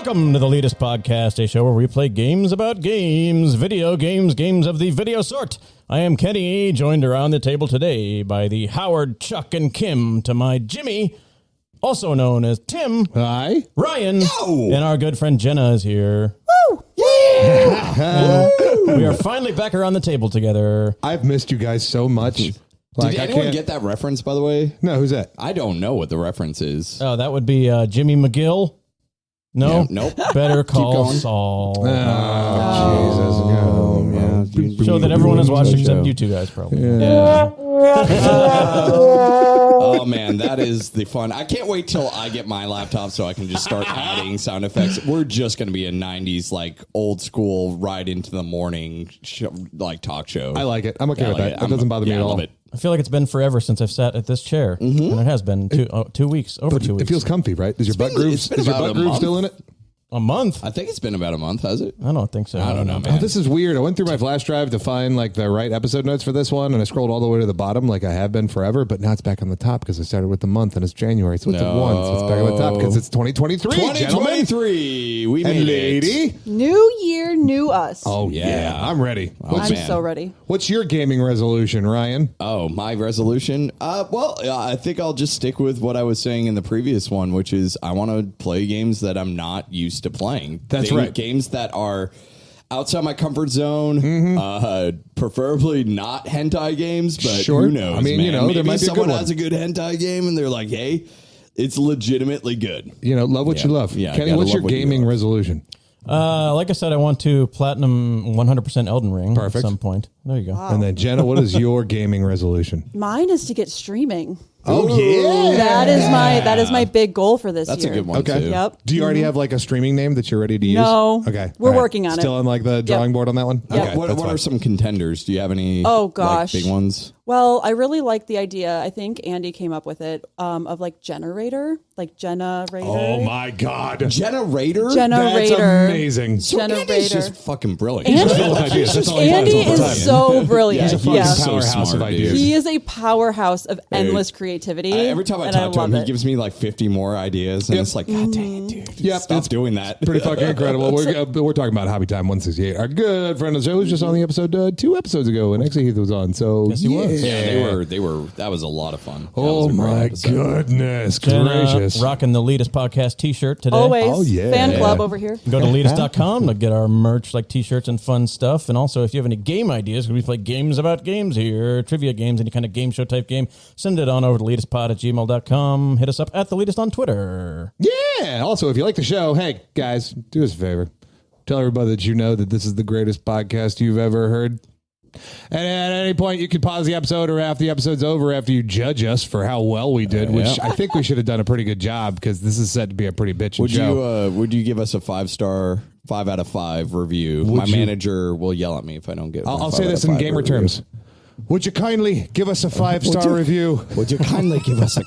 Welcome to the Leetist podcast, a show where we play games about games, video games, games of the video sort. I am Kenny, joined around the table today by the Howard, Chuck, and Kim to my Jimmy, also known as Tim. Hi. Ryan. Yo. And our good friend Jenna is here. Woo! Yeah! We are finally back around the table together. I've missed you guys so much. Did anyone get that reference, by the way? No, who's that? I don't know what the reference is. Oh, that would be Jimmy McGill. No? Yeah, nope. Better Call going. Saul. Oh, Jesus. Show that everyone has watched except you two guys, probably. Yeah. Oh, man, that is the fun. I can't wait till I get my laptop so I can just start adding sound effects. We're just going to be a 90s, like, old school, right into the morning, talk show. I like it. I'm okay with that. That doesn't bother me at I all. love it. I feel like it's been forever since I've sat at this chair, and it has been 2 weeks, over 2 weeks. It feels comfy, right? Is your butt groove still in it? A month? I think it's been about a month, has it? I don't think so. I don't know, man. Oh, this is weird. I went through my flash drive to find like the right episode notes for this one, and I scrolled all the way to the bottom like I have been forever, but now it's back on the top because I started with the month and it's January, so it's a 1. So it's back on the top because it's 2023, 2023. We made and lady. it. New year, new us. Oh, yeah. I'm ready. I'm man. so ready. What's your gaming resolution, Ryan? Oh, my resolution? I think I'll just stick with what I was saying in the previous one, which is I want to play games that I'm not used to playing. That's right. Games that are outside my comfort zone, preferably not hentai games, but who knows, I mean, man. you know, Maybe there might be someone a good has a good hentai game and they're like, hey, it's legitimately good. You know, love what you love. Yeah, Kenny, gotta what's your love what you gaming love. resolution? Like I said, I want to platinum 100% Elden Ring at some point. There you go. And then, Jenna, what is your gaming resolution? Mine is to get streaming. Oh, yeah. That is my big goal for this That's year. a good one, Okay. too. Yep. Do you already have like a streaming name that you're ready to use? No. Okay. We're All right. working on it. Still on like the drawing board on that one? Yep. Okay. What that's are fine. some contenders? Do you have any big ones? Well, I really like the idea. I think Andy came up with it of like Jenna-rated, like Jenna-rated. Oh, my God. Generator? That's Jenna-rated. amazing. So Andy's Generator. just fucking brilliant. He's full of ideas. That's all he Andy does all the time. is so brilliant. He's a fucking Yes. powerhouse so of smart, ideas. dude. He is a powerhouse of endless creativity. Every time I and talk to him, love he it. gives me like 50 more ideas, and it's like, God dang it, dude. Yep, Stop it's doing that. Pretty fucking incredible. We're talking about Hobby Time 168. Our good friend of the show was just on the episode 2 episodes ago when Exy Heath was on. So Yes, he was. Yeah, they were. That was a lot of fun. That Oh was a great my episode. goodness Jenna gracious! rocking the Leetist podcast t-shirt today. Always. Oh, yeah. Fan club over here. Go to Leetist.com to get our merch, like t-shirts and fun stuff. And also, if you have any game ideas, we play games about games here, trivia games, any kind of game show type game, send it on over to leetistpod@gmail.com. Hit us up at the Leetist on Twitter. Yeah. Also, if you like the show, hey guys, do us a favor. Tell everybody that you know that this is the greatest podcast you've ever heard. And at any point, you can pause the episode or after the episode's over after you judge us for how well we did, which I think we should have done a pretty good job because this is set to be a pretty bitchin' show. Would you give us a 5-star, 5 out of 5 review? My manager will yell at me if I don't get. I'll say this in gamer terms. Would you kindly give us a 5-star review? Would you kindly give us a?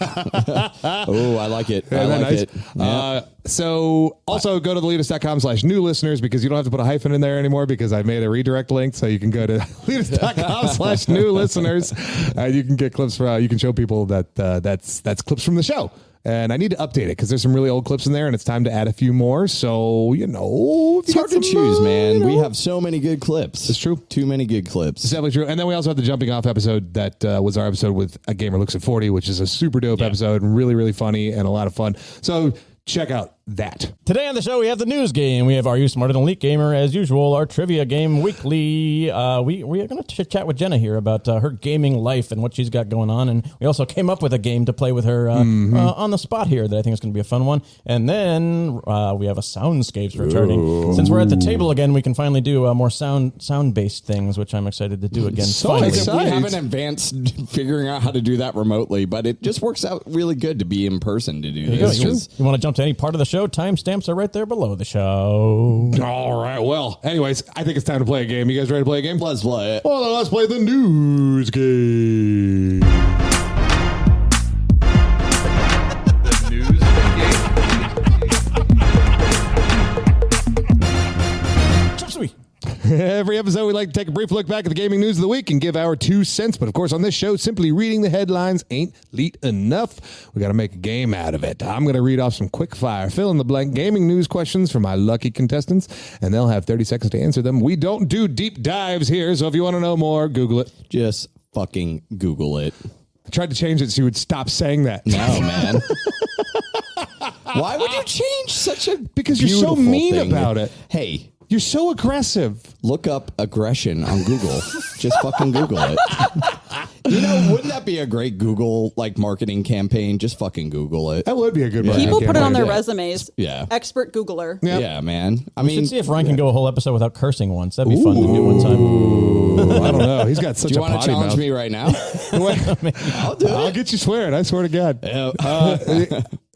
Oh, I like it. I like it. Yeah. So also go to theleetist.com/new listeners because you don't have to put a hyphen in there anymore because I made a redirect link. So you can go to leetist.com/new listeners and you can get clips from, you can show people that that's clips from the show. And I need to update it because there's some really old clips in there and it's time to add a few more. So, you know. It's hard to choose, man. We have so many good clips. It's true. Too many good clips. It's definitely true. And then we also have the jumping off episode that was our episode with A Gamer Looks at 40, which is a super dope episode and really, really funny and a lot of fun. So check out that. Today on the show, we have the news game. We have Are You Smarter Than Leet Gamer? As usual, our trivia game weekly. We are going to chat with Jenna here about her gaming life and what she's got going on. And we also came up with a game to play with her on the spot here that I think is going to be a fun one. And then we have a Soundscapes returning. Ooh. Since we're at the table again, we can finally do more sound-based things, which I'm excited to do again. So finally. excited. We haven't advanced figuring out how to do that remotely, but it just works out really good to be in person to do this. You want to jump to any part of the show? Timestamps are right there below the show. All right. Well, anyways, I think it's time to play a game. You guys ready to play a game? Let's play it. Well, then let's play the news game. The news game. Chop suey. Every episode, we like to take a brief look back at the gaming news of the week and give our 2 cents. But of course, on this show, simply reading the headlines ain't Leet enough. We got to make a game out of it. I'm going to read off some quick fire, fill in the blank gaming news questions for my lucky contestants, and they'll have 30 seconds to answer them. We don't do deep dives here, so if you want to know more, Google it. Just fucking Google it. I tried to change it so you would stop saying that. No, man. Why would you change such a Because you're so beautiful mean thing? about it. Hey, You're so aggressive. look up aggression on Google. Just fucking Google it. You know, wouldn't that be a great Google like marketing campaign? Just fucking Google it. That would be a good marketing People put it on their campaign. resumes. Yeah. Expert Googler. Yep. Yeah, man. I We mean, should see if Ryan can go a whole episode without cursing once. That'd be fun to do one time. I don't know. He's got such do you a want to potty challenge mouth. me right now? I'll do it. I'll get you swearing. I swear to God.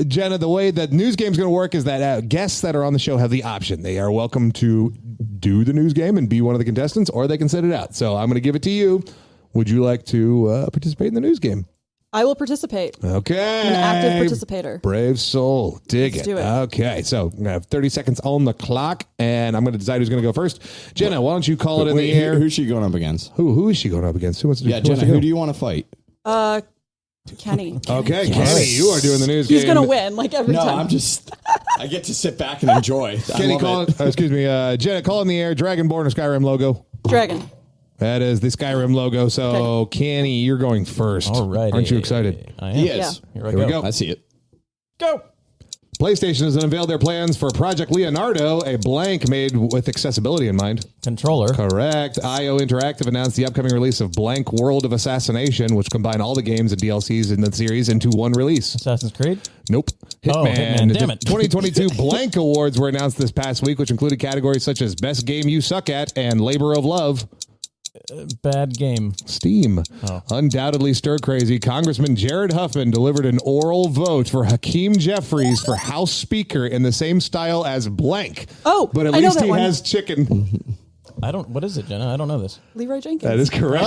Jenna, the way that news game's going to work is that guests that are on the show have the option. They are welcome to do the news game and be one of the contestants, or they can sit it out. So I'm going to give it to you. Would you like to participate in the news game? I will participate. Okay. I'm an active participator. Brave soul. Dig Let's it. do it. Okay. So I'm going to have 30 seconds on the clock, and I'm going to decide who's going to go first. Jenna, why don't you call it in Wait, the air? who's she going up against? Who is she going up against? Who wants to do Yeah, who wants Jenna, to go? who do you want to fight? Kenny. Okay, Kenny, you are doing the news He's game. going to win like every No, time. I get to sit back and enjoy. Kenny, Jenna, call in the air, Dragonborn or Skyrim logo. Dragon. That is the Skyrim logo. So, Kenny, you're going first. All right. Aren't you excited? I am. He is. Here Here we go. I see it. Go. PlayStation has unveiled their plans for Project Leonardo, a blank made with accessibility in mind. Controller. Correct. IO Interactive announced the upcoming release of Blank World of Assassination, which combine all the games and DLCs in the series into one release. Assassin's Creed. Nope. Oh, Hitman, damn it. 2022 Blank Awards were announced this past week, which included categories such as Best Game You Suck At and Labor of Love. Bad game. Steam. Undoubtedly stir crazy. Congressman Jared Huffman delivered an oral vote for Hakeem Jeffries for House Speaker in the same style as Blank. Oh, but at I know least that he one. has chicken. What is it, Jenna? I don't know this. Leroy Jenkins. That is correct.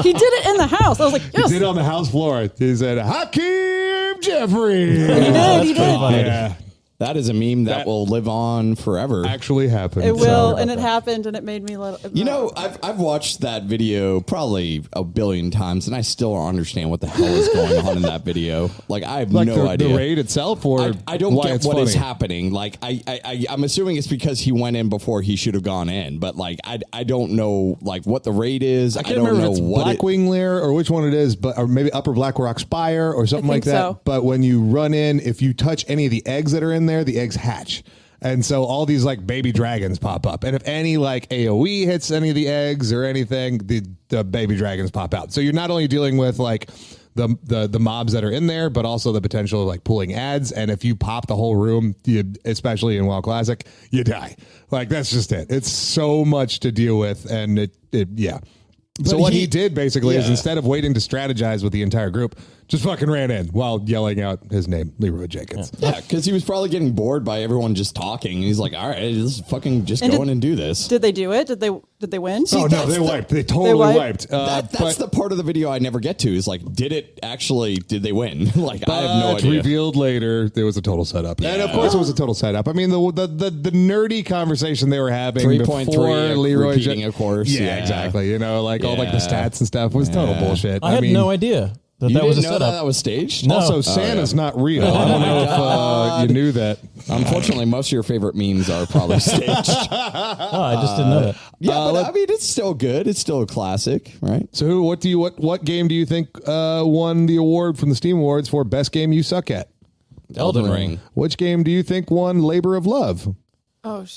He did it in the house. I was like, yes. He did on the House floor. He said, Hakeem Jeffries. He did. Yeah. That is a meme that will live on forever. Actually happened. It will, So- and it happened, and it made me let. You know, I've watched that video probably a billion times, and I still don't understand what the hell is going on in that video. Like, I have like no idea. the raid itself, or I don't why get it's what is funny? happening. Like, I'm assuming it's because he went in before he should have gone in. But like, I don't know like what the raid is. I can't don't remember know if it's what Blackwing Lair or which one it is, but or maybe Upper Black Rock Spire or something like think that. so. But when you run in, if you touch any of the eggs that are in there, the eggs hatch. And so all these like baby dragons pop up. And if any like AoE hits any of the eggs or anything, the baby dragons pop out. So you're not only dealing with like the mobs that are in there, but also the potential of like pulling ads. And if you pop the whole room, especially in WoW Classic, you die. Like that's just it. It's so much to deal with. And yeah. So what he did basically is instead of waiting to strategize with the entire group, just fucking ran in while yelling out his name, Leroy Jenkins. Yeah, because he was probably getting bored by everyone just talking. And he's like, all right, let's fucking just go in and do this. Did they do it? Did they win? Oh, no, they wiped. They totally wiped. That's the part of the video I never get to is like, did they win? Like, I have no But idea. revealed later, there was a total setup. And of course it was a total setup. I mean, the nerdy conversation they were having 3.3 before Leroy repeating, of course. Yeah, exactly. You know, like all like the stats and stuff was total bullshit. I had no idea that was a know setup. that was staged? No. Also, Santa's not real. I don't know if you knew that. Unfortunately, most of your favorite memes are probably staged. Oh, I just didn't know that. Yeah, but I mean, it's still good. It's still a classic, right? So, what game do you think won the award from the Steam Awards for best game you suck at? Elden Ring. Which game do you think won Labor of Love? Oh,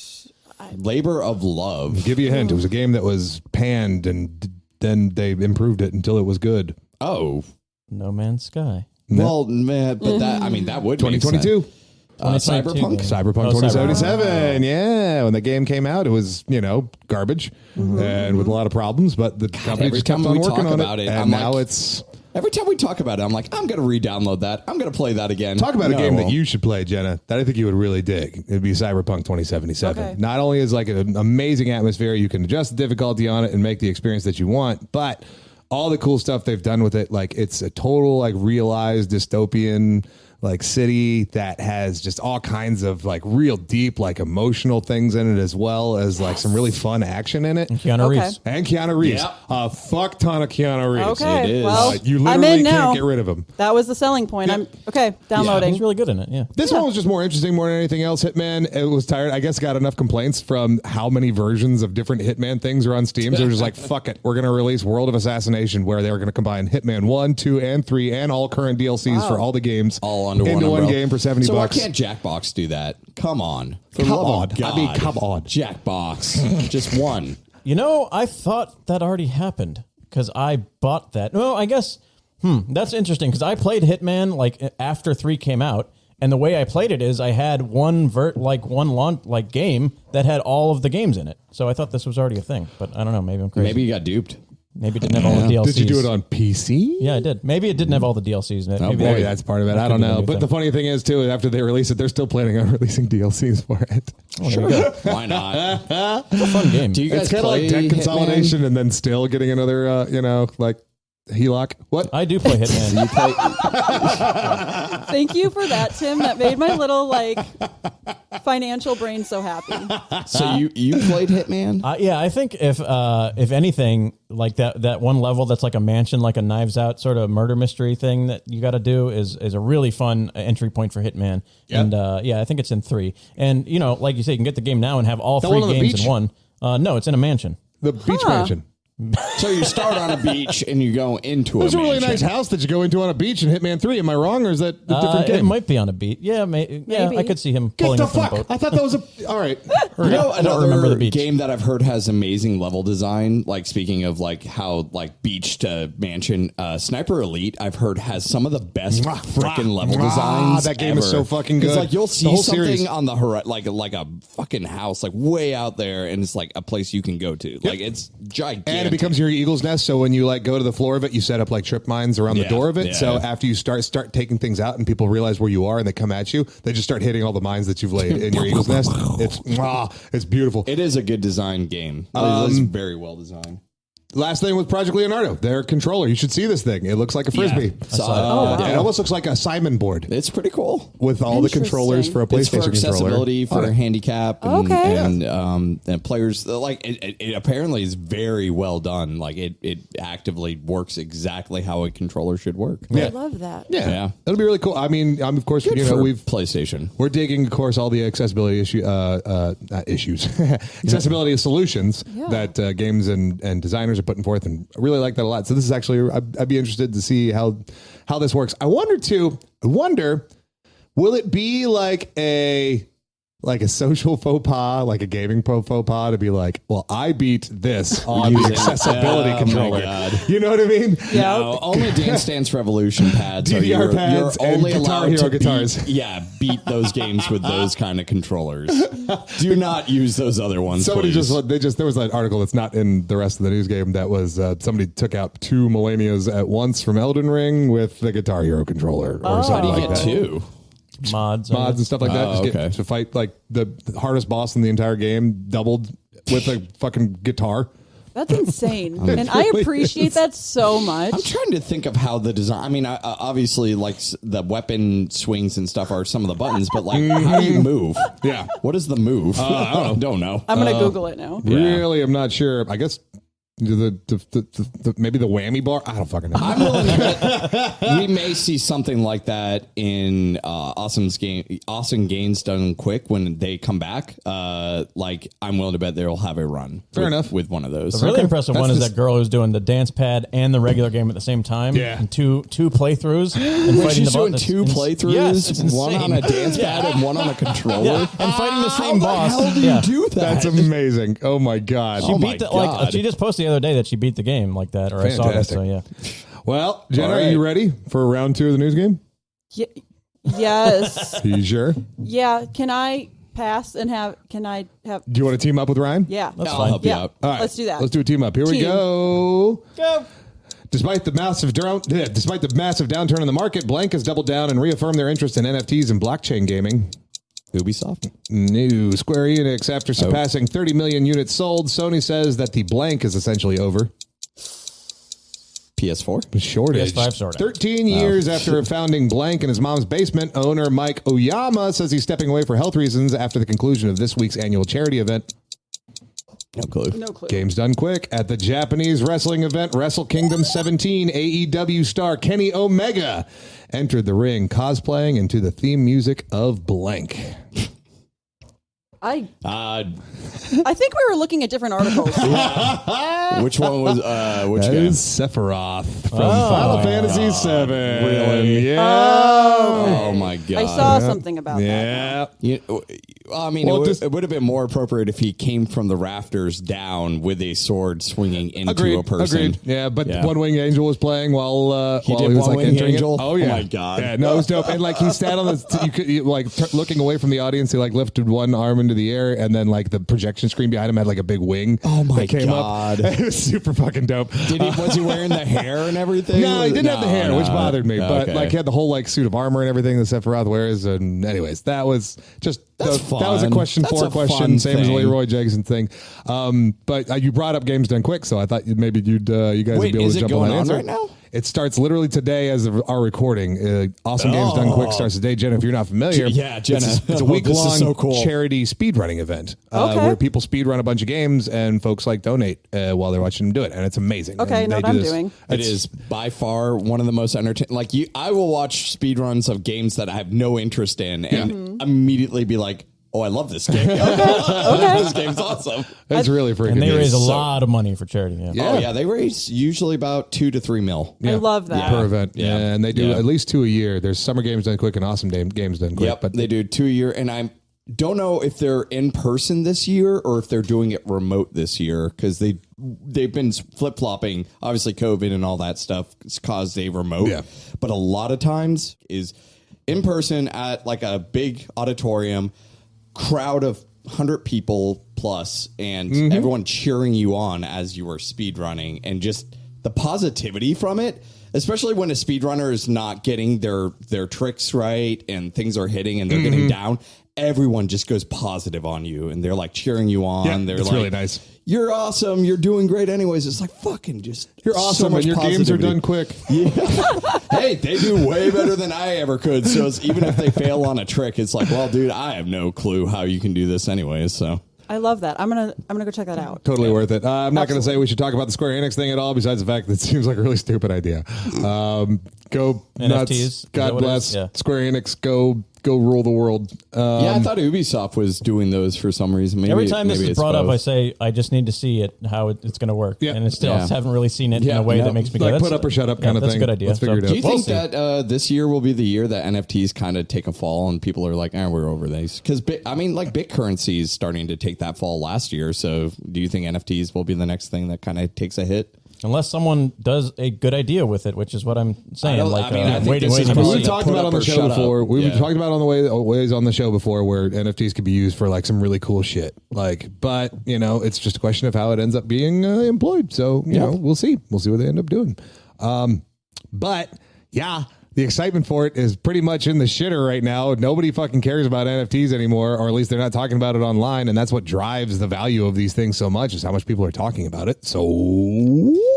Labor of Love. Give you a hint. It was a game that was panned, and then they improved it until it was good. Oh, No Man's Sky. well, man, but that would make 2022. sense. Cyberpunk. Cyberpunk 2077. Yeah, when the game came out, it was garbage and with a lot of problems, but the company every just kept time on we working talk on about it, it, and I'm now like- it's Every time we talk about it, I'm like, I'm going to re-download that. I'm going to play that again. talk about a No, game I that won't. you should play, Jenna. That I think you would really dig. It'd be Cyberpunk 2077. Okay. Not only is like an amazing atmosphere, you can adjust the difficulty on it and make the experience that you want, but all the cool stuff they've done with it, like it's a total like realized dystopian like city that has just all kinds of like real deep, like emotional things in it, as well as like some really fun action in it. Keanu Reeves. And Keanu Reeves. Yep. A fuck ton of Keanu Reeves. Okay, It is. well, You I'm literally in can't now. get rid of him. That was the selling point. I'm okay. Downloading. He's really good in it. Yeah. This one was just more interesting more than anything else. Hitman, it was tired. I guess got enough complaints from how many versions of different Hitman things are on Steam. So they're just like, fuck it. We're going to release World of Assassination, where they're going to combine Hitman 1, 2, and 3 and all current DLCs for all the games All under into one umbrella. game for $70. So why can't Jackbox do that? Come on. For the Come love on. of God. I mean, come on. Jackbox. Just one. You know, I thought that already happened because I bought that. No, I guess, that's interesting because I played Hitman like after 3 came out. And the way I played it is I had one launch game that had all of the games in it. So I thought this was already a thing, but I don't know. Maybe I'm crazy. Maybe you got duped. Maybe it didn't have all the DLCs. Did you do it on PC? Yeah, I did. Maybe it didn't have all the DLCs. Maybe Maybe that's part of it. I don't know. But the funny thing is, too, after they release it, they're still planning on releasing DLCs for it. Sure. Why not? It's a fun game. Do you guys It's kind of play like deck Hitman? consolidation and then still getting another, like HELOC. What? I do play Hitman. You play, Thank you for that, Tim. That made my little financial brain so happy. so you played Hitman? Yeah, I think if anything, like that one level that's like a mansion, like a Knives Out sort of murder mystery thing that you got to do is a really fun entry point for Hitman. Yep. And I think it's in 3. And like you say, you can get the game now and have all The 3 one on the games beach? in one. No, it's in a mansion. The beach mansion. So you start on a beach and you go into There's a a really mansion. nice house that you go into on a beach in Hitman 3. Am I wrong, or is that a different game? It might be on a beat. Yeah, Maybe. I could see him Get pulling the up on a fuck! boat. I thought that was a... All right. You know, I don't remember the beach. game that I've heard has amazing level design. Like speaking of like how like beach to mansion, Sniper Elite I've heard has some of the best freaking level designs. That game is ever. so fucking 'Cause, good. like you'll The see whole something series. on the horizon, like a fucking house, like way out there, and it's like a place you can go to. Like it's gigantic. And it becomes your eagle's nest. So when you like go to the floor of it, you set up like trip mines around the Yeah, door of it. yeah, So yeah. after you start taking things out and people realize where you are and they come at you, they just start hitting all the mines that you've laid in your eagle's nest. It's beautiful. It is a good design game. It's very well designed. Last thing with Project Leonardo, their controller. You should see this thing. It looks like a frisbee. Saw it. It almost looks like a Simon board It's pretty cool. with all the controllers for a It's for PlayStation controller. accessibility, for handicap, and, Okay. and players. Like it apparently is very well done. Like it actively works exactly how a controller should work. I love that. Yeah. It'll be really cool. I mean, of course, Good you know, for we've PlayStation. We're digging, of course, all the accessibility accessibility solutions that games and designers are putting forth, and I really like that a lot. So this is actually, I'd be interested to see how this works. I wonder, will it be like a social faux pas, like a gaming faux pas, to be like, well, I beat this on the accessibility Oh, my controller. God. You know what I mean? Yeah. No, only Dance Dance Revolution pads. DDR you're pads and only Guitar allowed Hero to guitars. beat those games with those kind of controllers. Do not use those other ones. Somebody please. there was that article that's not in the rest of the news game that was somebody took out 2 Millennias at once from Elden Ring with the Guitar Hero controller or How do something you like get that. two? Mods Mods and stuff like that. Oh, Just okay. to fight like the hardest boss in the entire game doubled with a fucking guitar. That's insane. And I appreciate that so much. I'm trying to think of how the design. I mean, obviously, like the weapon swings and stuff are some of the buttons, but like, how do you move? Yeah. What is the move? I don't know. I'm going to Google it now. Really, I'm not sure. I guess the maybe the whammy bar. I don't fucking know. I'm willing to bet we may see something like that in Awesome Games Done Quick when they come back. Like I'm willing to bet they'll have a run. Fair enough. With one of those. The really impressive That's one is just- that girl who's doing the dance pad and the regular game at the same time. Yeah. And two playthroughs. And Wait, fighting she's the doing boss. two playthroughs, Yes, it's one on insane. a dance pad and one on a controller. Yeah, and fighting the same boss. How the hell do Yeah. you do that? That's amazing. Oh my god. She Oh my beat the, God. she just posted the other day that she beat the game like that, or I saw that. Fantastic. So yeah. Well, Jenna, All are you right. ready for round 2 of the news game? Yes. Are you sure? Yeah. Can I pass and have? Can I have? Do you want to team up with Ryan? Yeah. That's I'll fine. help you Yeah. out. All right, Let's do that. Let's do a team up. Here we Team. go. Go. Despite the massive downturn in the market, Blank has doubled down and reaffirmed their interest in NFTs and blockchain gaming. Ubisoft. New Square Enix, after surpassing 30 million units sold, Sony says that the blank is essentially over. PS4. Shortage. PS5 shortage. 13 years after founding Blank in his mom's basement, owner Mike Oyama says he's stepping away for health reasons after the conclusion of this week's annual charity event. No clue. No clue. Game's done quick. At the Japanese wrestling event Wrestle Kingdom 17, AEW star Kenny Omega entered the ring cosplaying into the theme music of Blank. I think we were looking at different articles. Which one was which That game? is Sephiroth from Final Fantasy VII. Really? Yeah. Oh my god! I saw something about that. Yeah. I mean, Well, it would have been more appropriate if he came from the rafters down with a sword swinging into Agreed. a person. Agreed. Yeah, but Yeah. One Wing Angel was playing while He while did he was One like Wing entering Angel? it. Oh yeah. Oh, my God. Yeah, no, it was dope. And like he sat on the you could looking away from the audience. He like lifted one arm into the air, and then like the projection screen behind him had like a big wing. Oh, my that came God. up. It was super fucking dope. Was he wearing the hair and everything? No, he didn't have the hair, which bothered me. But Okay. like, he had the whole like suit of armor and everything that Sephiroth wears. And anyways, that was just That's that was a fun. question That's for a a question, fun same as the thing. Leroy Jenkins thing. But you brought up Games Done Quick, so I thought maybe you guys would Wait, be able is to it jump on going that on answer. right now? It starts literally today as of our recording. Awesome Games Done Quick starts today. Jenna, if you're not familiar, Yeah, Jenna. it's a Oh, week this is long so cool. charity speedrunning event Okay. where people speedrun a bunch of games and folks like donate while they're watching them do it, and it's amazing. Okay, And know they what do I'm this- doing. It is by far one of the most entertaining. Like I will watch speedruns of games that I have no interest in, and immediately be like, "Oh, I love this game. This game's awesome." It's really freaking. And they good. raise a so- lot of money for charity. Yeah. Oh yeah, they raise usually about $2 to $3 million. I love that. per event. Yeah. And they do Yeah. at least 2 a year. There's Summer Games Done Quick and Awesome Games Done Quick. Yep, But they do 2 a year, and I don't know if they're in person this year or if they're doing it remote this year because they've been flip flopping. Obviously, COVID and all that stuff has caused a remote. Yeah. But a lot of times is in person at like a big auditorium, crowd of 100 people plus, and everyone cheering you on as you are speed running, and just the positivity from it. Especially when a speedrunner is not getting their tricks right and things are hitting and they're getting down, everyone just goes positive on you and they're like cheering you on. Yeah, they're it's like, really nice. "You're awesome. You're doing great." Anyways, it's like fucking just you're so awesome much and your games are positivity. done quick. Hey, they do way better than I ever could. So even if they fail on a trick, it's like, well, dude, I have no clue how you can do this anyways. So I love that. I'm gonna go check that out. Totally worth it. I'm not going to say we should talk about the Square Enix thing at all, besides the fact that it seems like a really stupid idea. Go nuts. NFTs? Is that God what it bless is? Yeah. Square Enix. Go rule the world. yeah, I thought Ubisoft was doing those for some reason. Maybe Every time this maybe is it's brought up, both. I say I just need to see it, how it's going to work, Yeah. and I still Yeah. haven't really seen it in Yeah, a way no. that makes me go, Like "That's- put up or shut up kind of that's thing. a good idea." Let's figure it out. Do you we'll think see. that this year will be the year that NFTs kind of take a fall and people are like, we're over these? Because, like BitCurrency is starting to take that fall last year. So do you think NFTs will be the next thing that kind of takes a hit? Unless someone does a good idea with it, which is what I'm saying. I think Waiting this is to probably see. We've talked put about up on the or show shut up. before. We've Yeah. talked about on the ways on the show before where NFTs could be used for like some really cool shit. But it's just a question of how it ends up being employed. So you know, we'll see. We'll see what they end up doing. But yeah. The excitement for it is pretty much in the shitter right now. Nobody fucking cares about NFTs anymore, or at least they're not talking about it online. And that's what drives the value of these things so much, is how much people are talking about it. So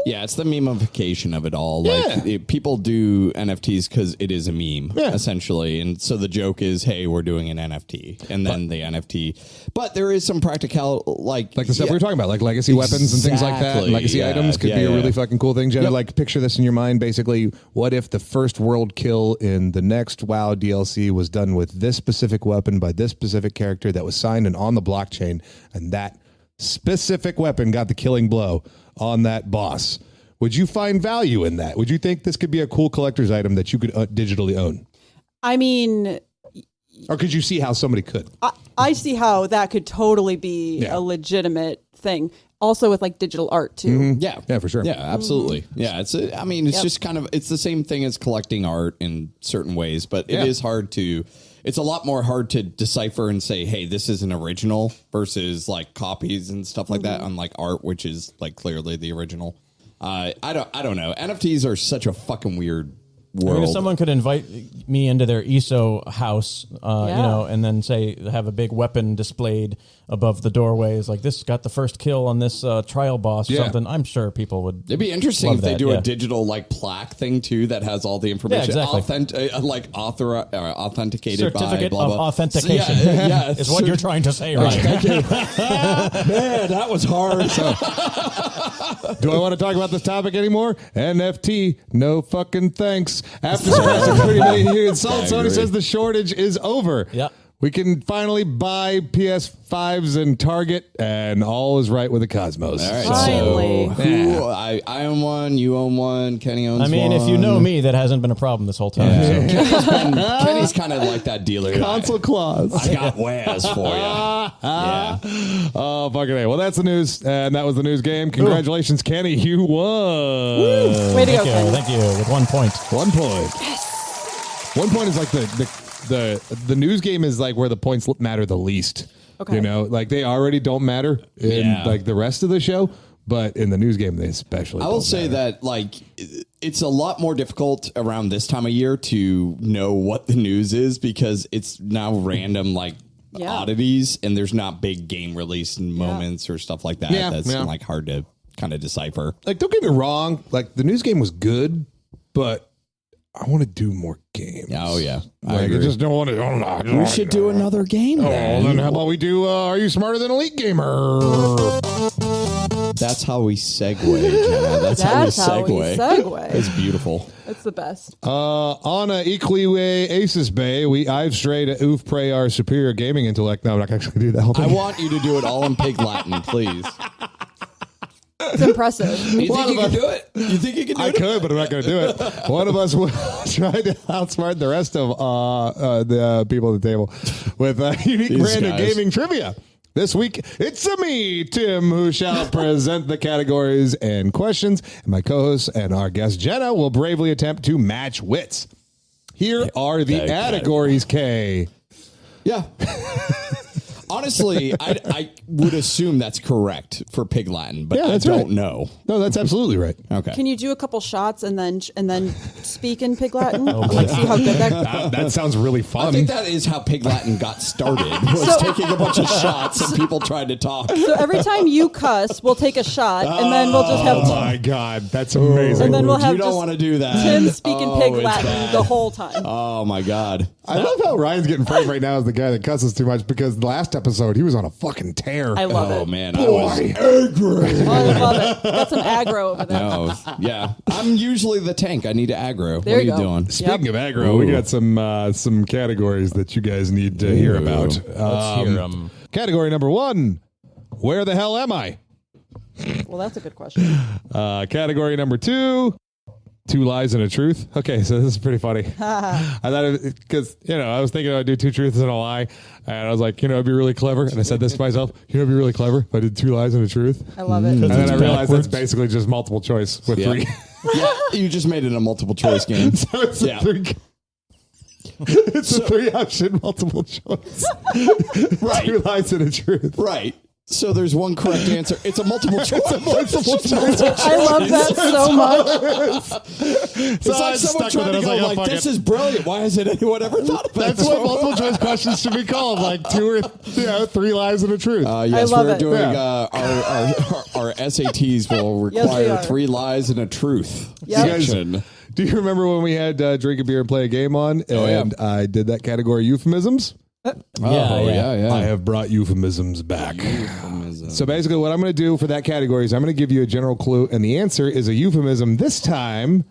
Yeah, it's the memification of it all. Like people do NFTs because it is a meme, essentially. And so the joke is, hey, we're doing an NFT. And then the NFT. But there is some practical, like the stuff we were talking about, like legacy weapons and things like that. Exactly. Legacy Yeah. items could be a really fucking cool thing. Jenna, Yep. like picture this in your mind. Basically, what if the first world kill in the next WoW DLC was done with this specific weapon by this specific character that was signed and on the blockchain, and that specific weapon got the killing blow on that boss? Would you find value in that? Would you think this could be a cool collector's item that you could digitally own? I mean, Or could you see how somebody could? I see how that could totally be Yeah. a legitimate thing. Also with like digital art too. Yeah. Yeah, for sure. Yeah, absolutely. Yeah, it's just kind of, it's the same thing as collecting art in certain ways, but it is hard to, it's a lot more hard to decipher and say, hey, this is an original versus like copies and stuff like that, unlike art, which is like clearly the original. I don't know. NFTs are such a fucking weird world. if someone could invite me into their ESO house, and then say have a big weapon displayed above the doorways, like this got the first kill on this trial boss or something, I'm sure people would. It'd be interesting love if they that, do a digital like plaque thing too that has all the information, exactly. authenticated Certificate by blah, of blah. authentication is what you're trying to say, right? Thank you. Man, that was hard. Do I want to talk about this topic anymore? NFT, no fucking thanks. After scratching 30 million units sold, Sony says the shortage is over. Yep. We can finally buy PS5s in Target, and all is right with the cosmos. All right, Finally. so I own one, you own one, Kenny owns one. I mean, if you know me, that hasn't been a problem this whole time. So. Kenny's kind of like that dealer. Console clause. I got wares for you. Yeah. Oh, fucking A. Well, that's the news, and that was the news game. Congratulations, Kenny. You won. Way to go, Thank you, Kenny. thank you. With 1 point. 1 point. Yes. 1 point is like the news game is like where the points matter the least. Okay. You know, like they already don't matter in like the rest of the show, but in the news game they especially. I will say that like it's a lot more difficult around this time of year to know what the news is because it's now random like oddities and there's not big game release moments or stuff like that. That's like hard to kind of decipher. Like, don't get me wrong, like the news game was good, but I want to do more games. Oh yeah, I just don't want to. We should do another game. Then how about we do? Are you smarter than a Leet Gamer? That's how we segue, Jenna. That's how we segue. It's beautiful. It's the best. On a equally way Aces Bay, I've strayed at oof pray our superior gaming intellect. No, I'm not actually do that whole I thing. want you to do it all in pig Latin, please. It's impressive. You think you can do it? You think you can do I it? could, but I'm not going to do it. One of us will try to outsmart the rest of the people at the table with unique These brand of guys. gaming trivia. This week, it's me, Tim, who shall present the categories and questions, and my co-host and our guest, Jenna, will bravely attempt to match wits. Here are the categories, Kay. Yeah. Honestly, I would assume that's correct for Pig Latin, but I don't know. No, that's absolutely right. Okay. Can you do a couple shots and then speak in Pig Latin? Like see how good That sounds really fun. I think that is how Pig Latin got started, was taking a bunch of shots and people tried to talk. So every time you cuss, we'll take a shot and then we'll just have Oh my God, that's amazing. and then we'll have You don't just want to do that. Tim speaking Pig it's Latin bad. the whole time. Oh my God. I love how Ryan's getting framed right now as the guy that cusses too much because the last episode he was on a fucking tear. I love Oh it. man, I was angry. Oh, I love it. Got some aggro over there. No, yeah. I'm usually the tank. I need to aggro. There what are you you go. doing? Speaking of aggro, we got some categories that you guys need to hear about. Let's hear them. Category number 1: Where the hell am I? Well, that's a good question. Category number 2: 2 lies and a truth. Okay, so this is pretty funny. I thought because I was thinking I'd do 2 truths and a lie, and I was like, it'd be really clever. And I said this to myself, it'd be really clever if I did 2 lies and a truth. I love it. And then it's I realized backwards. that's basically just multiple choice with 3. Yeah, you just made it a multiple choice game. So it's a 3. It's a 3-option multiple choice. Right. 2 lies and a truth. Right. So there's one correct answer. It's a multiple choice. Multiple choice. I love that so much. It's like someone trying to go like, this is brilliant. Why hasn't anyone ever thought of that? That's what multiple choice questions should be called, like 2 or 3 lies and a truth. Yes, love we're it. doing Yeah. our SATs will Yes, we require are. 3 lies and a truth. Yep. You guys- section. Do you remember when we had drink a beer and play a game on, and I did that category euphemisms? Yeah. I have brought euphemisms back. So basically what I'm going to do for that category is I'm going to give you a general clue, and the answer is a euphemism this time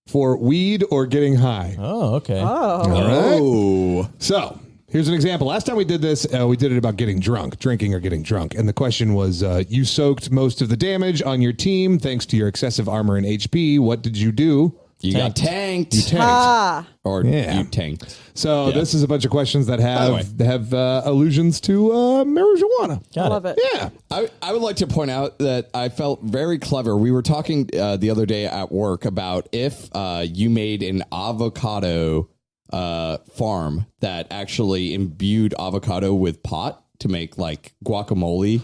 for weed or getting high. Oh, okay. All right? Oh. So here's an example. Last time we did this, we did it about getting drunk, drinking or getting drunk. And the question was, you soaked most of the damage on your team thanks to your excessive armor and HP. What did you do? You got tanked. You tanked. Ah, Or Yeah. you tanked. So this is a bunch of questions that the have allusions to marijuana. I love it. Yeah. I would like to point out that I felt very clever. We were talking the other day at work about if you made an avocado farm that actually imbued avocado with pot to make like guacamole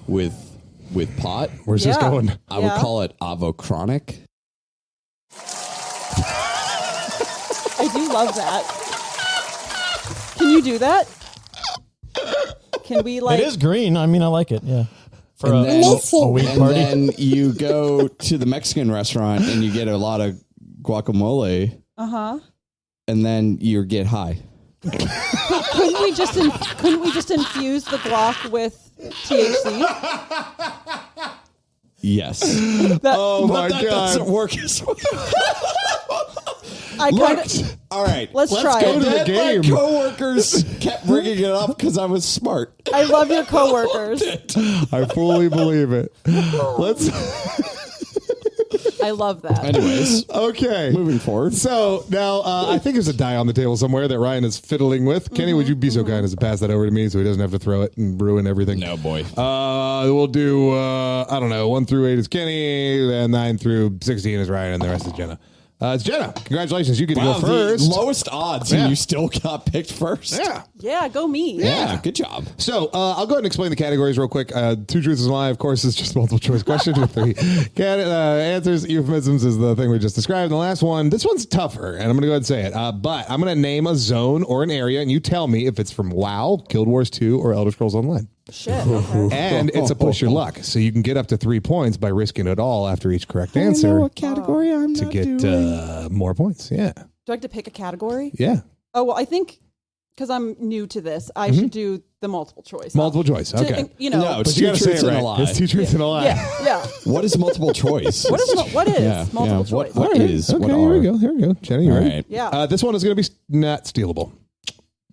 with pot. Where's this going? I would call it avocronic. do love that. Can you do that? Can we like? It is green. I mean, I like it. Yeah. For And then- a weed And party. then you go to the Mexican restaurant and you get a lot of guacamole. And then you get high. Couldn't we just infuse the guac with THC? Yes. Oh my That god! doesn't work as well. I kind of. All right. Let's try go it. to the Then game. my coworkers kept bringing it up because I was smart. I love your coworkers. I fully believe it. Let's. I love that. Anyways, Okay. moving forward. So now I think there's a die on the table somewhere that Ryan is fiddling with. Kenny, would you be so kind as to pass that over to me so he doesn't have to throw it and ruin everything? No, boy. We'll do, I don't know, 1 through 8 is Kenny, and 9 through 16 is Ryan, and the rest is Jenna. It's Jenna. Congratulations. You get to Wow, go first. the lowest odds, Yeah. and you still got picked first. Yeah. Yeah, go me. Yeah, good job. So I'll go ahead and explain the categories real quick. 2 truths is a lie, of course, is just a multiple choice question with 3 answers. Euphemisms is the thing we just described. And the last one, this one's tougher, and I'm going to go ahead and say it. But I'm going to name a zone or an area, and you tell me if it's from WoW, Guild Wars 2, or Elder Scrolls Online. Shit. Okay. And it's a push your luck, so you can get up to 3 points by risking it all after each correct answer category I'm to get more points. Yeah, Do I have to pick a category? yeah. Oh well, I think because I'm new to this, I should do the multiple choice. Multiple choice. To- Okay. You know. No, it's But you two got to say truths it and a right. lie. It's 2 truths and a lie. Yeah. Yeah. What is multiple choice? What is multiple choice? What is? Okay, What here we are? go. Here we go. Jenny, you All ready? right. Yeah. This one is going to be not stealable.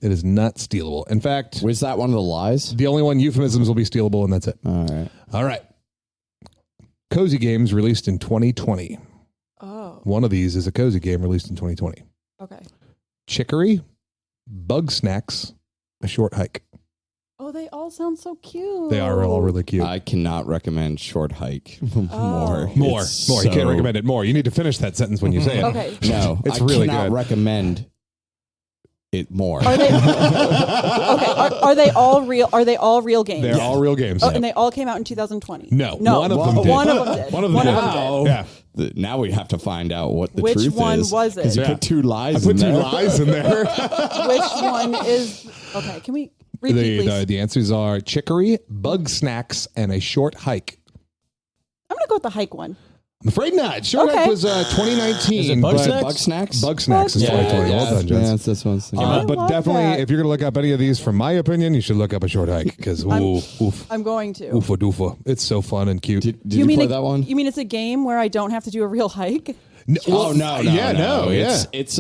It is not stealable. In fact, Was that one of the lies? the only one euphemisms will be stealable, and that's it. All right. All right. Cozy Games released in 2020. Oh. One of these is a cozy game released in 2020. Okay. Chicory, Bug Snacks, A Short Hike. Oh, they all sound so cute. They are all really cute. I cannot recommend short hike more. More. It's You can't so- recommend it more. You need to finish that sentence when you say it. Okay. No, It's I really cannot good. recommend it more. Are they okay? Are they all real? Are they all real games? They're all real games. Oh, and they all came out in 2020. No, no, one of them did. One of them did. One of them did. Wow. Yeah. Now we have to find out what the Which truth one is. was it? Because you Yeah. put 2 lies I put in 2 there. lies in there. Which one is? Okay, can we repeat, please? The answers are Chicory, Bug Snacks, and A Short Hike. I'm gonna go with the hike one. I'm afraid not. Short Okay. Hike was 2019. Is it Bug but- Snacks? Bug snacks? Bug Snacks is Bug 2020. Snacks. Well done, Jens. That's this one's. I But love definitely, that. if you're going to look up any of these, from my opinion, you should look up A Short Hike because oof, I'm going to. oofa doofa. It's so fun and cute. Did you mean play a, that one? You mean it's a game where I don't have to do a real hike? No, Oh no! yeah. It's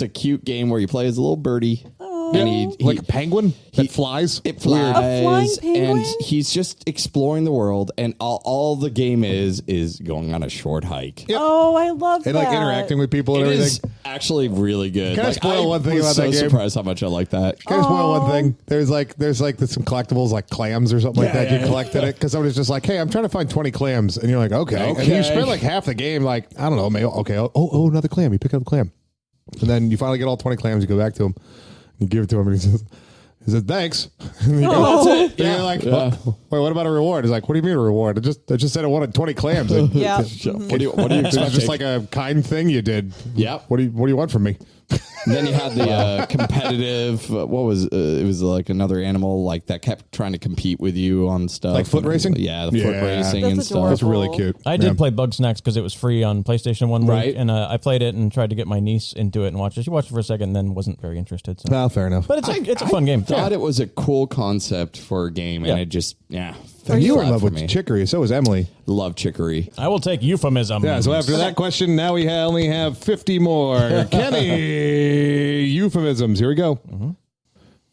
a cute game where you play as a little birdie, and he Like a penguin that he- flies. it flies, A flying penguin? and he's just exploring the world, and all the game is going on a short hike. Yep. Oh, I love And that. like interacting with people and It everything. is actually really good. Can I Like, spoil one thing was about so that game? surprised how much I like that. Can I spoil one thing? There's some collectibles like clams or something like Yeah, that. yeah, You collected it because somebody's just like, hey, I'm trying to find 20 clams, and you're like, okay. And you Okay. spend like half the game, like I don't know, maybe okay. Oh, another clam. You pick up a clam, and then you finally get all 20 clams. You go back to him, you give it to him, and he says thanks. And you go, That's it. and you're like, Yeah. wait, what about a reward? He's like, what do you mean a reward? I just said I wanted 20 clams. Like, Yeah. What do you This expect? is just like a kind thing you did. Yep. What do you want from me? Then you had the competitive. What was it? Was like another animal like that kept trying to compete with you on stuff, Like foot racing? Yeah, the foot Yeah. racing That's and adorable. stuff. That's really cute. I did play Bug Snacks because it was free on PlayStation one Right. week, and I played it and tried to get my niece into it and watch it. She watched it for a second, and then wasn't very interested. So. Well, fair enough. But it's a fun game. Thought it was a cool concept for a game, and Yeah. it just And you were in flat love for with me. Chicory. So was Emily. Love chicory. I will take euphemism. Yeah, so after that question, now we only have 50 more. Kenny, euphemisms. Here we go.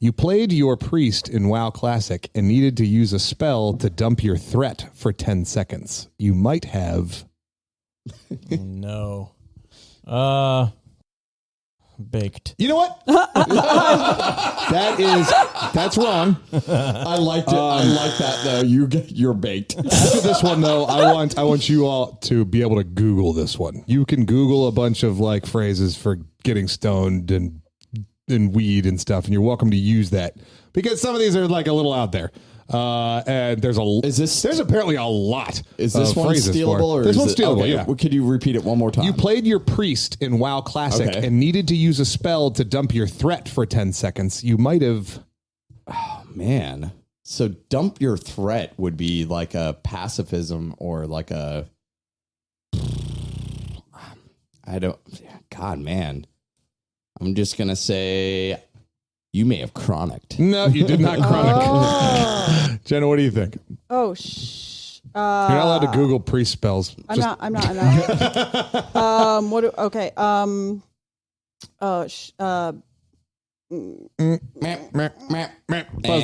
You played your priest in WoW Classic and needed to use a spell to dump your threat for 10 seconds. You might have... No. Baked. You know what? That's wrong. I liked it. I like that though. You're baked. After this one, though, I want you all to be able to Google this one. You can Google a bunch of like phrases for getting stoned and weed and stuff, and you're welcome to use that because some of these are like a little out there. And there's apparently a lot. Is this of one phrases for it. stealable? Or this is one's it, stealable? okay, Yeah. Could you repeat it one more time? You played your priest in WoW Classic Okay. and needed to use a spell to dump your threat for 10 seconds. You might have. Man. So dump your threat would be like a pacifism or like a. God, man. I'm just going to say you may have chronicked. No, you did not chronic. Jenna, what do you think? Oh, You're not allowed to Google priest spells. I'm not. Okay. Buzz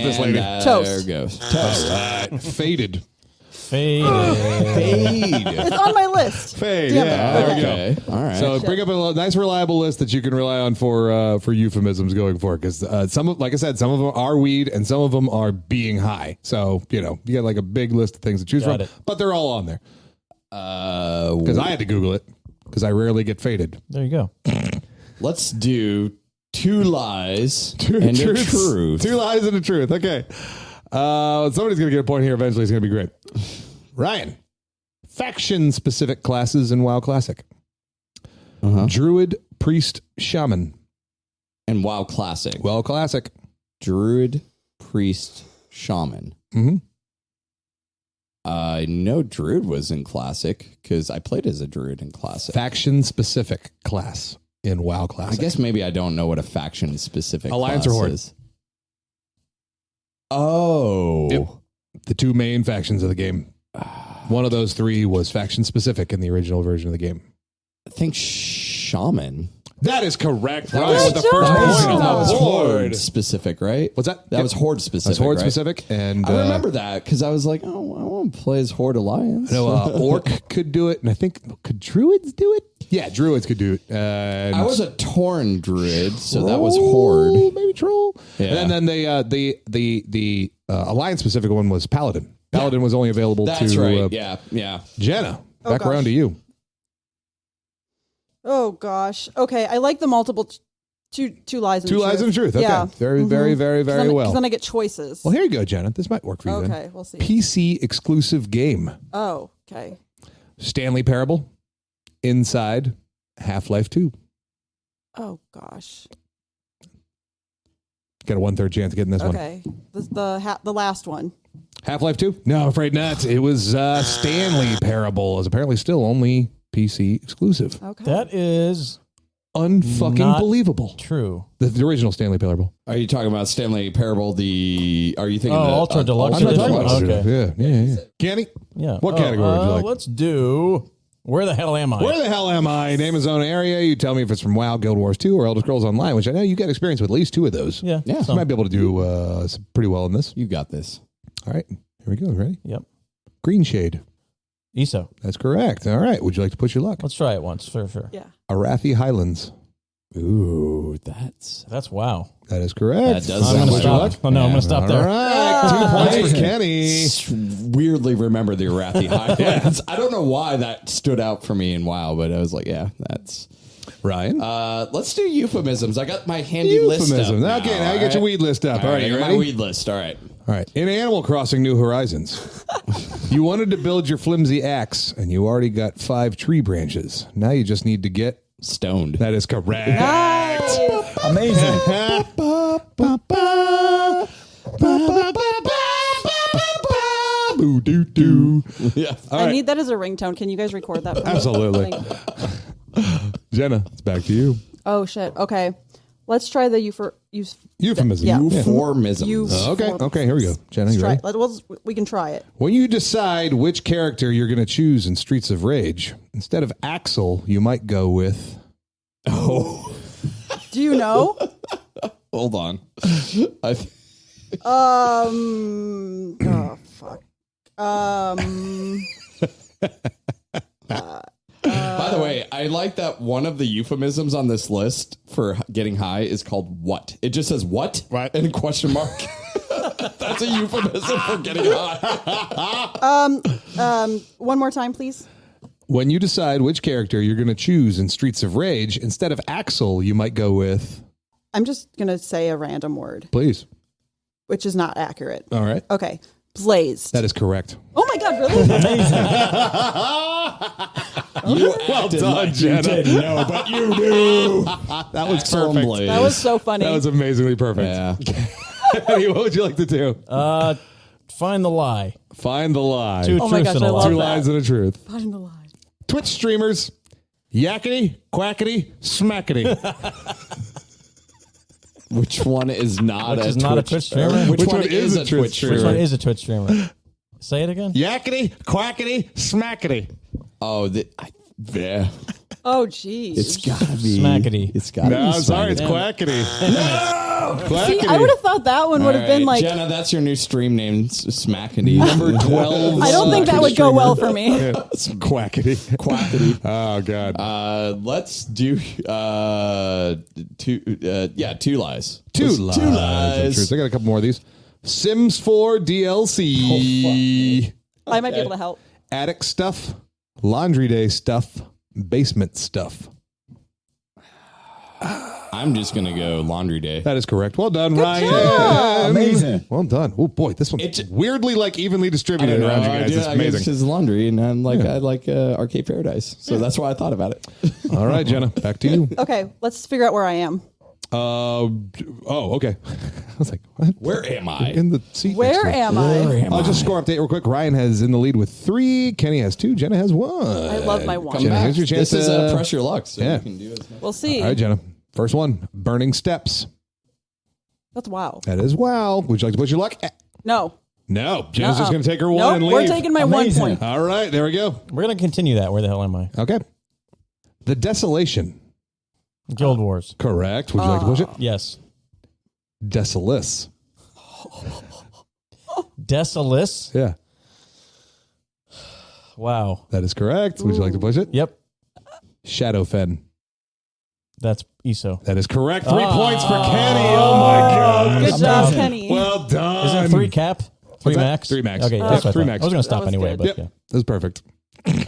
this lady. Toast. There goes. Faded. Fade. It's on my list. Fade. Damn Yeah, it. there we Okay. go. All right. So bring up a nice, reliable list that you can rely on for euphemisms going forward. Because like I said, some of them are weed and some of them are being high. So you got like a big list of things to choose Got from. it. But they're all on there. Because I had to Google it because I rarely get faded. There you go. Let's do 2 lies Two and truths. a truth. 2 lies and a truth. Okay. Somebody's going to get a point here eventually. It's going to be great. Ryan. Faction-specific classes in WoW Classic. Druid, Priest, Shaman. And WoW Classic. WoW Classic. Druid, Priest, Shaman. Mm-hmm. I know Druid was in Classic because I played as a Druid in Classic. Faction-specific class in WoW I Classic. guess maybe I don't know what a faction-specific Alliance class or Horde? is. Oh. Yep. The 2 main factions of the game. One of those 3 was faction-specific in the original version of the game. I think Shaman. That is correct. That Ryan was- with the first That was- point on That the was board. Horde specific, right? What's that? That was Horde specific. That's Horde right? specific. And I remember that because I was like, oh, I want to play as Horde Alliance. No, Orc could do it, and I think could Druids do it? Yeah, Druids could do it. And I was a Tauren Druid, so that was Horde. maybe Troll. Yeah. And then the Alliance specific one was Paladin. Paladin was only available That's to right. Yeah. Jenna. Oh, Back gosh. around to you. Oh gosh. Okay, I like the multiple two lies and 2 lies and a truth. Okay, Yeah. very, very, very, very well. Because then I get choices. Well, here you go, Jenna. This might work for you. Then. Okay, we'll see. PC exclusive game. Oh, okay. Stanley Parable. Inside. Half-Life 2. Oh gosh. Got a 1/3 chance of getting this one. Okay. The last one. Half-Life 2? No, I'm afraid not. It was Stanley Parable. Is apparently still only PC exclusive. Okay. That is Unfucking Not believable. true. The original Stanley Parable. Are you talking about Stanley Parable? Are you thinking Oh, the Ultra Deluxe I'm not edition? talking about Okay. Yeah. Canny? Yeah. What category would you like? Let's do Where the Hell Am I? Where the hell am I? Name a zone area. You tell me if it's from WoW, Guild Wars 2, or Elder Scrolls Online, which I know you got experience with at least 2 of those. Yeah. Yeah. You might be able to do pretty well in this. You got this. All right. Here we go. Ready? Yep. Green Shade. ESO. That's correct. All right. Would you like to push your luck? Let's try it once for sure. Yeah. Arathi Highlands. Ooh, That's wow. That is correct. That does I'm sound going to like stop. luck. Oh, no, I'm going to stop All there. right. 2 points for Kenny. Weirdly remember the Arathi Highlands. I don't know why that stood out for me in WoW, but I was like, yeah, that's. Ryan. Let's do euphemisms. I got my handy list up. Euphemism. Okay, now you get your weed list up. All right, I you got ready? my weed list. All right. All right. In Animal Crossing New Horizons, you wanted to build your flimsy axe, and you already got 5 tree branches. Now you just need to get. Stoned. That is correct. Nice. Amazing. Boo doo doo. Yeah. All I right, need that as a ringtone. Can you guys record that for me? Absolutely. Thank you. Jenna, it's back to you. Oh shit. Okay. Let's try the Euphemism. Yeah. Euphemisms. Okay, here we go. Jenna, you ready? We can try it. When you decide which character you're going to choose in Streets of Rage, instead of Axel, you might go with. Oh, Do you know? hold on. Oh fuck. By the way, I like that one of the euphemisms on this list for getting high is called what. It just says what Right. and a question mark. That's a euphemism for getting high. One more time, please. When you decide which character you're going to choose in Streets of Rage, instead of Axel, you might go with. I'm just gonna say a random word. Please. which is not accurate. All right. Okay. Blazed. That is correct. Oh my God, really? Well done, Jenna. You didn't know, but you knew. That was perfect. That was so funny. That was amazingly perfect. Yeah. Eddie, what would you like to do? Find the lie. Find the lie. Two Oh my truths gosh, and a I lie. love Two that. lies and a truth. Find the lie. Twitch streamers, yakety, quackety, smackety. Which one is not Which a is not a Twitch streamer? Which one is a Twitch streamer? Which one is a Twitch streamer? Say it again. Yakety, quackety, smackety. Oh, yeah. Oh, geez. It's gotta be Smackety. It's gotta be. No, I'm sorry, it's Smackety. quackety. No! See, I would have thought that one would have been like. Jenna, that's your new stream name, Smackety. Number 12. I don't think that would go well for me. Quackety. Quackety. Oh, God. Let's do two lies. Two Two lies. lies. I got a couple more of these. Sims 4 DLC. I might be able to help. Attic stuff. Laundry day stuff. Basement stuff. I'm just gonna go laundry day. That is correct. Well done, Ryan. job. Amazing. Well done. Oh boy, this one's It's- weirdly evenly distributed around you guys. It's I guess amazing. it's laundry, and I'm like, I like Arcade Paradise, so that's why I thought about it. All right, Jenna, back to you. Okay, let's figure out where I am. Okay. I was like, what? Where am I? In the seat. Where next to me. am I? I'll just score update real quick. Ryan has in the lead with 3. Kenny has 2. Jenna has 1. I love my one. Come Jenna, back. here's your chance This is to- press your luck, so Yeah. you can do it. We'll see. All right, Jenna. First one. Burning steps. That's wow. That is wow. Would you like to push your luck? No. No. Jenna's just Nuh-uh. going to take her one Nope, and leave. we're taking my Amazing. 1 point. All right, there we go. We're going to continue that. Where the hell am I? Okay. The Desolation. Guild Wars. Correct. Would you like to push it? Yes. Desolus. Desolus. Yeah, Wow. that is correct. Would you like to push it? Yep. Shadowfen. That's ESO. That is correct. 3 points for Kenny. Oh my God. Good job, Kenny. Well done. Is it 3 cap? 3 that? max? 3 max. Okay, Yeah, that's what 3 I thought. max. I was going to stop That was anyway, good. but Yep. yeah. That was perfect.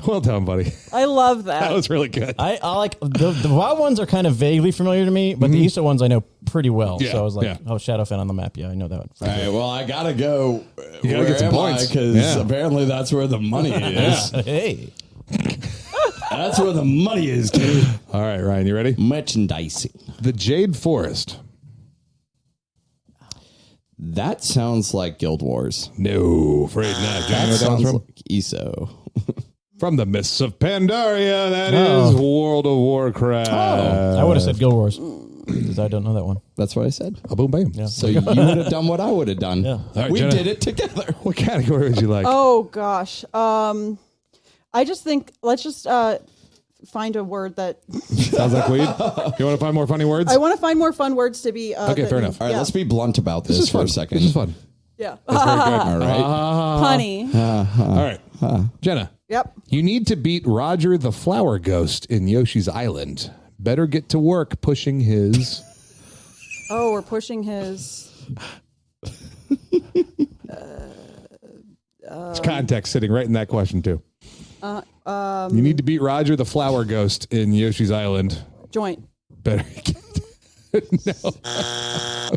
Well done, buddy. I love that. That was really good. I like the WoW ones are kind of vaguely familiar to me, but the ESO ones I know pretty well. Yeah, So I was like, yeah. oh, Shadowfen on the map. Yeah, I know that one. All right, well, I gotta go. You gotta Where get some am points. Because Yeah. apparently that's where the money is. Hey. That's where the money is, dude. All right, Ryan, you ready? Merchandising. The Jade Forest. That sounds like Guild Wars. No, afraid not. Do you know That where that one's sounds from? like ESO. From the Mists of Pandaria. That Oh. is World of Warcraft. I would have said Guild Wars because I don't know that one. That's what I said. Oh, boom, bam. Yeah. So you would have done what I would have done. Yeah. All right, We Jenna. did it together. What category would you like? Oh gosh. I just think let's just find a word that Sounds like weed. You want to find more funny words? I want to find more fun words to be. Okay, fair enough. All right, yeah. let's be blunt about this, for fun. a second. This is fun. Yeah. Very good. All right. Punny. All right. Jenna, Yep. you need to beat Roger the Flower Ghost in Yoshi's Island. Better get to work pushing his... Oh, we're pushing his. There's context sitting right in that question, too. You need to beat Roger the Flower Ghost in Yoshi's Island. Joint. Better get... No.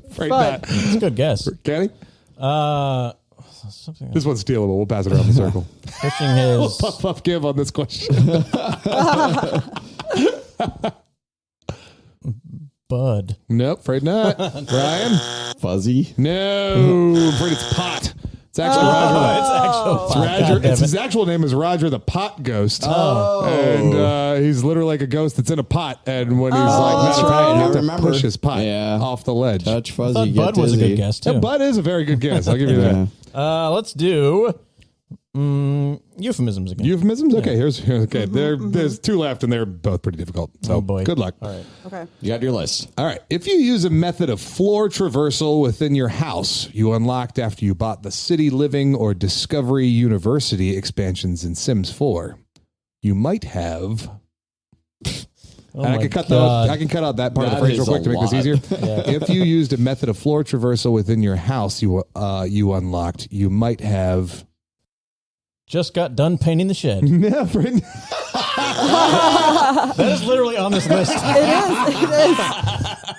Afraid Bud. not. It's a good guess. Kenny? Something This one's stealable. We'll pass it around the circle. pushing his. Puff, puff, give on this question. Bud. Nope, afraid not. Ryan? Fuzzy. No, I'm afraid it's Pot. It's actually Roger. Roger. His actual name is Roger the Pot Ghost. And he's literally like a ghost that's in a pot. And when he's like that's not right. attacking, you I have to remember. push his pot Yeah. off the ledge. Touch Fuzzy. Bud get was a dizzy. good guess too. Yeah, Bud is a very good guess. I'll give you that. Let's do euphemisms again. Euphemisms? Okay, okay. There's 2 left, and they're both pretty difficult. So Oh, boy. good luck. All right. Okay. You got your list. All right. If you use a method of floor traversal within your house, you unlocked after you bought the City Living or Discovery University expansions in Sims 4, you might have. Oh And I my can cut God. I can cut out that part of the That phrase real is quick a to make this lot. easier. If you used a method of floor traversal within your house, you unlocked, you might have. Just got done painting the shed. Never. That is literally on this list. It is.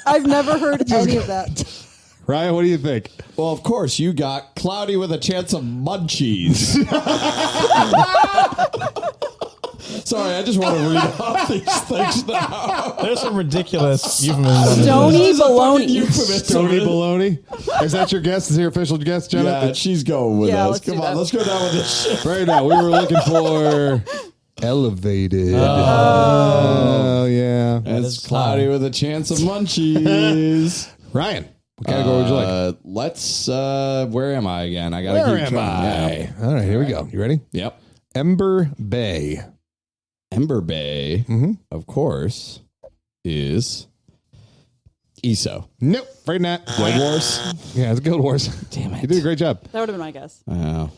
I've never heard any of that. Ryan, what do you think? Well, of course, you got cloudy with a chance of munchies. Sorry, I just want to read off these things now. There's some ridiculous euphemisms. Stony baloney. Stony baloney. Is that your guess? Is your official guess, Jenna? Yeah, she's going with Yeah, us. let's do Come on, that. let's go down with this shit. Right now, we were looking for elevated. Oh, yeah. It's cloudy with a chance of munchies. Ryan, what category would you like? Let's, where am I again? I got to Where keep am trying. I? All right, here we go. You ready? Yep. Ember Bay. Ember Bay, of course, is ESO. Nope, afraid not. Guild Wars. Yeah, it's Guild Wars. Damn it. You did a great job. That would have been my guess.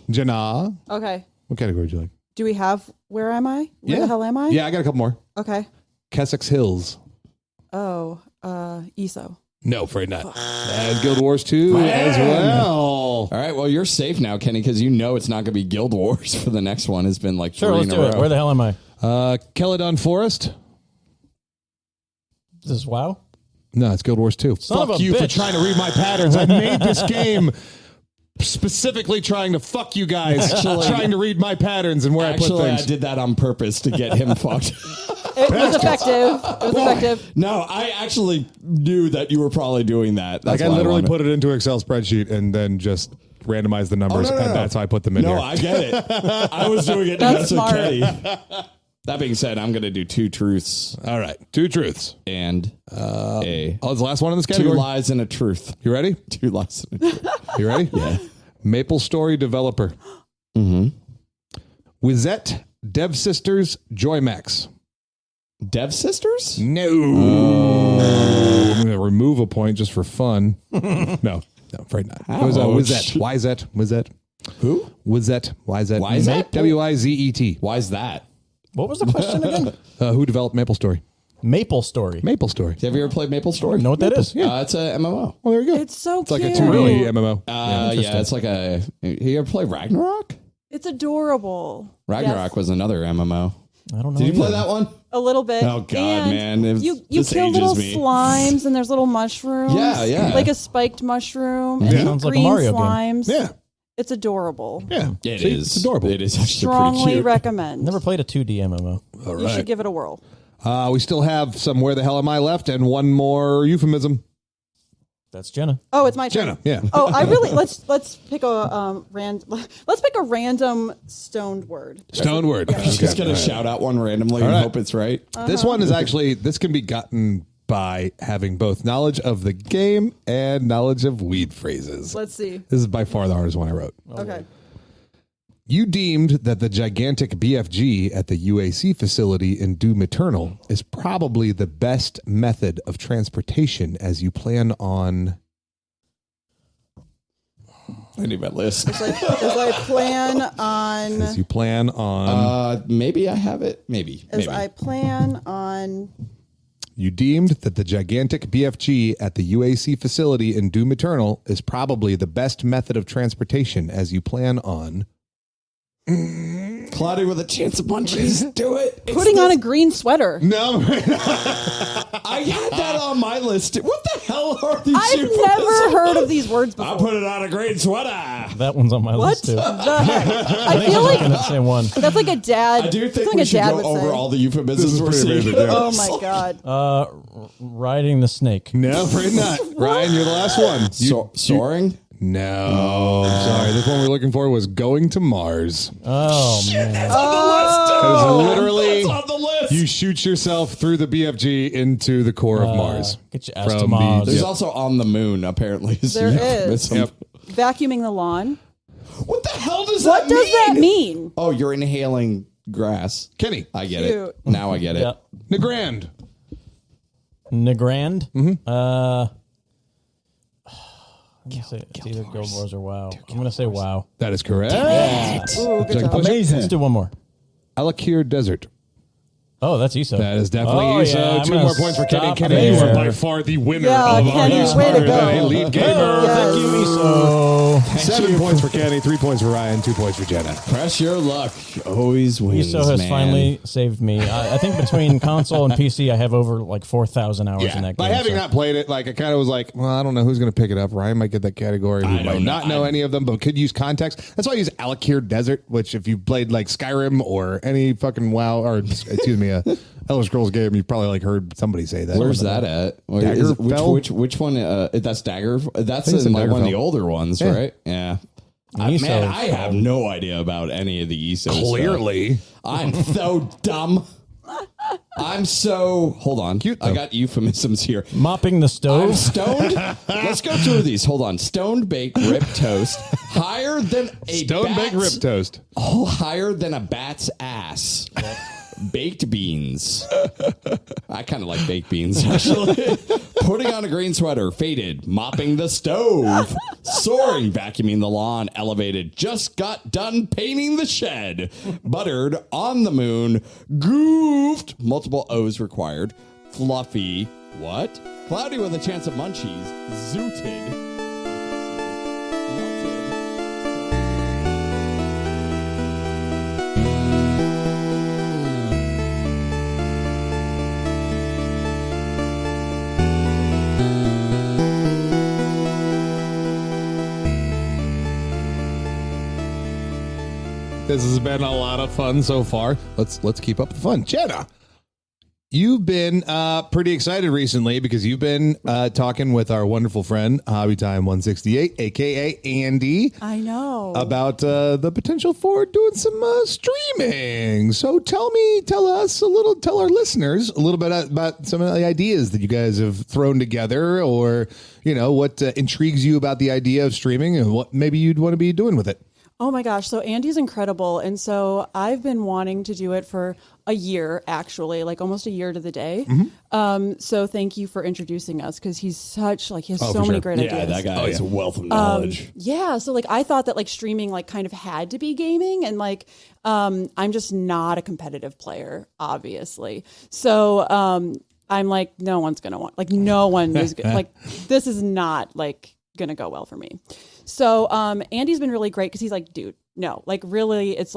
Jenna, Okay. what category would you like? Do we have where am I? Where the hell am I? Yeah, I got a couple more. Okay. Kessex Hills. Oh, ESO. No, afraid not. That's Guild Wars 2 as well. All right, well, you're safe now, Kenny, because you know it's not going to be Guild Wars for the next one. It's been like Sure, 3 let's in a do it. row. Where the hell am I? Celadon Forest. Is this WoW? No, it's Guild Wars 2. Son of Fuck a you for bitch. trying to read my patterns. I made this game specifically trying to fuck you guys, trying to read my patterns and where I put Actually, things. I did that on purpose to get him fucked. It was effective. It was effective. No, I actually knew that you were probably doing that. That's Like I why literally wanted- put it into Excel spreadsheet and then just randomized the numbers, no, and no. that's how I put them in No, here. I get it. I was doing it That's because of smart. Kenny. That being said, I'm going to do 2 truths All right, 2 truths. and a Oh, it's the last one in this 2 category. lies and a truth. You ready? 2 lies and a truth. You ready? Yeah. Maple Story developer. Wizette, Dev Sisters, Joymax. Dev Sisters? No. I'm going to remove a point just for fun. No, afraid not. It was Ouch. Wizette. Wizette. Who? Wizette. Wizette. Wizette? Wizet. Why is that? What was the question again? Who developed Maple Story? Maple Story. Maple Story. Have you ever played Maple Story? Know what that is? It's a MMO. Oh, there you go. It's so It's like cute. a 2D MMO. Yeah, it's like a. You ever play Ragnarok? It's adorable. Ragnarok Yes. was another MMO. I don't know. Did you play either. that one? A little bit. Oh, God, And man. It was- You this kill ages little me. slimes and there's little mushrooms. Yeah. Like a spiked mushroom and Sounds like a green Mario game. slimes. Yeah. It's adorable. Yeah. It See, is. It's adorable. It is actually pretty Strongly cute. recommend. Never played a 2D MMO. All You should give it a whirl. We still have some Where the Hell Am I left and one more euphemism. That's Jenna. Oh, it's my turn. Jenna. Yeah. Oh, I really let's pick a let's pick a random stoned word. Stone word. Just going to shout out one randomly and right. hope it's right. This one is actually, this can be gotten by having both knowledge of the game and knowledge of weed phrases. Let's see. This is by far the hardest one I wrote. Okay. You deemed that the gigantic BFG at the UAC facility in Doom Eternal is probably the best method of transportation as you plan on. I need my list. As I plan on As you plan on. Maybe I have it. Maybe. I plan on You deemed that the gigantic BFG at the UAC facility in Doom Eternal is probably the best method of transportation as you plan on. Cloudy with a chance of munchies. Do it. It's putting on a this- green sweater. No. I had that on my list. What the hell are these? I've never heard of these words I before. put it on a green sweater. That one's on my What list too. the heck? I feel In like the same one. that's like a dad. I do that's think like we a should dad go would over say. all the euphemisms This is we're pretty seeing. amazing, yeah. Oh my god. Riding the snake. No, afraid not. Ryan, you're the last one. Soaring? No. Sorry. This one we're looking for was going to Mars. Oh man. It is literally, It's on the list. you shoot yourself through the BFG into the core of Mars. Get your ass From to the- Mars. There's Yep. also on the moon, apparently. There is. Yep. Vacuuming the lawn. What the hell does What that does mean? that mean? Oh, you're inhaling grass. Kenny. I get Cute. it. Now I get it. Yeah. Negrand. Negrand. I'm gonna say it's either Guild Wars or WoW. I'm gonna say WoW. That is correct. Ooh, good job. Amazing. Let's do one more. Alakir Desert. Oh, that's ESO. That is definitely Oh, ESO. yeah, I'm 2 gonna more points for Kenny. stop Kenny, you are there. by far the winner Yeah, of Kenny, Are You way to Smarter go. Than a Leet Gamer? Oh, thank you, ESO. 7 points for Kenny, 3 points for Ryan, 2 points for Jenna. Press your luck. Always wins, ESO has man. finally saved me. I think between console and PC, I have over like 4,000 hours in that game. By having so- not played it, like I kind of was like, well, I don't know who's going to pick it up. Ryan might get that category. Who might not know any of them, but could use context. That's why I use Alakir Desert, which if you played like Skyrim or any fucking WoW or excuse me, Elder Scrolls game, you've probably like heard somebody say that. Where's that at? Which one? That's Dagger. That's it's in one of Daggerfell. the older ones, Yeah. right? Yeah. ESO. Man, I have no idea about any of the ESO Clearly. stuff. I'm so dumb. Hold on. Cute, I though. got euphemisms here. Mopping the I'm stove. stoned. Let's go through these. Hold on. Stoned baked rib toast. Higher than a Stone baked rib toast. Oh, higher than a bat's ass. Baked beans. I kind of like baked beans, actually. Putting on a green sweater. Faded. Mopping the stove. Soaring. Vacuuming the lawn. Elevated. Just got done painting the shed. Buttered. On the moon. Goofed. Multiple O's required. Fluffy. What? Cloudy with a chance of munchies. Zooted. Melted. This has been a lot of fun so far. Let's keep up the fun. Jenna, you've been pretty excited recently because you've been talking with our wonderful friend Hobbytime168, aka Andy, I know. about the potential for doing some streaming. So tell our listeners a little bit about some of the ideas that you guys have thrown together, or what intrigues you about the idea of streaming and what maybe you'd want to be doing with it. Oh my gosh. So Andy's incredible. And so I've been wanting to do it for a year, actually, like almost a year to the day. So thank you for introducing us, because he's such he has so many great ideas. Yeah, that guy is a wealth of knowledge. Yeah. So I thought that streaming kind of had to be gaming, and I'm just not a competitive player, obviously. So I'm like, no one's going to want, no one is this is not going to go well for me. So Andy's been really great because he's like, dude, no, really, it's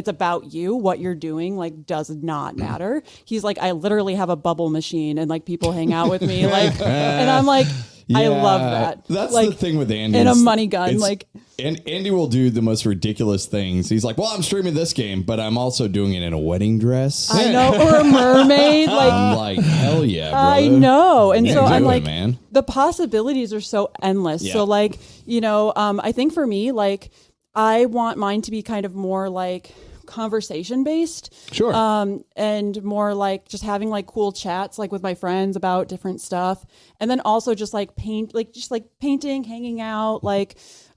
about you. What you're doing does not matter. He's like, I literally have a bubble machine and people hang out with me and I'm like, I love that. That's the thing with Andy. And a money gun. And Andy will do the most ridiculous things. He's like, well, I'm streaming this game, but I'm also doing it in a wedding dress. I know, or a mermaid. I'm like, hell yeah, brother. I know. And You so do I'm it, like, man. the possibilities are so endless. Yeah. So I think for me, I want mine to be kind of more conversation based. Sure. And more just having cool chats with my friends about different stuff. And then also just painting, hanging out,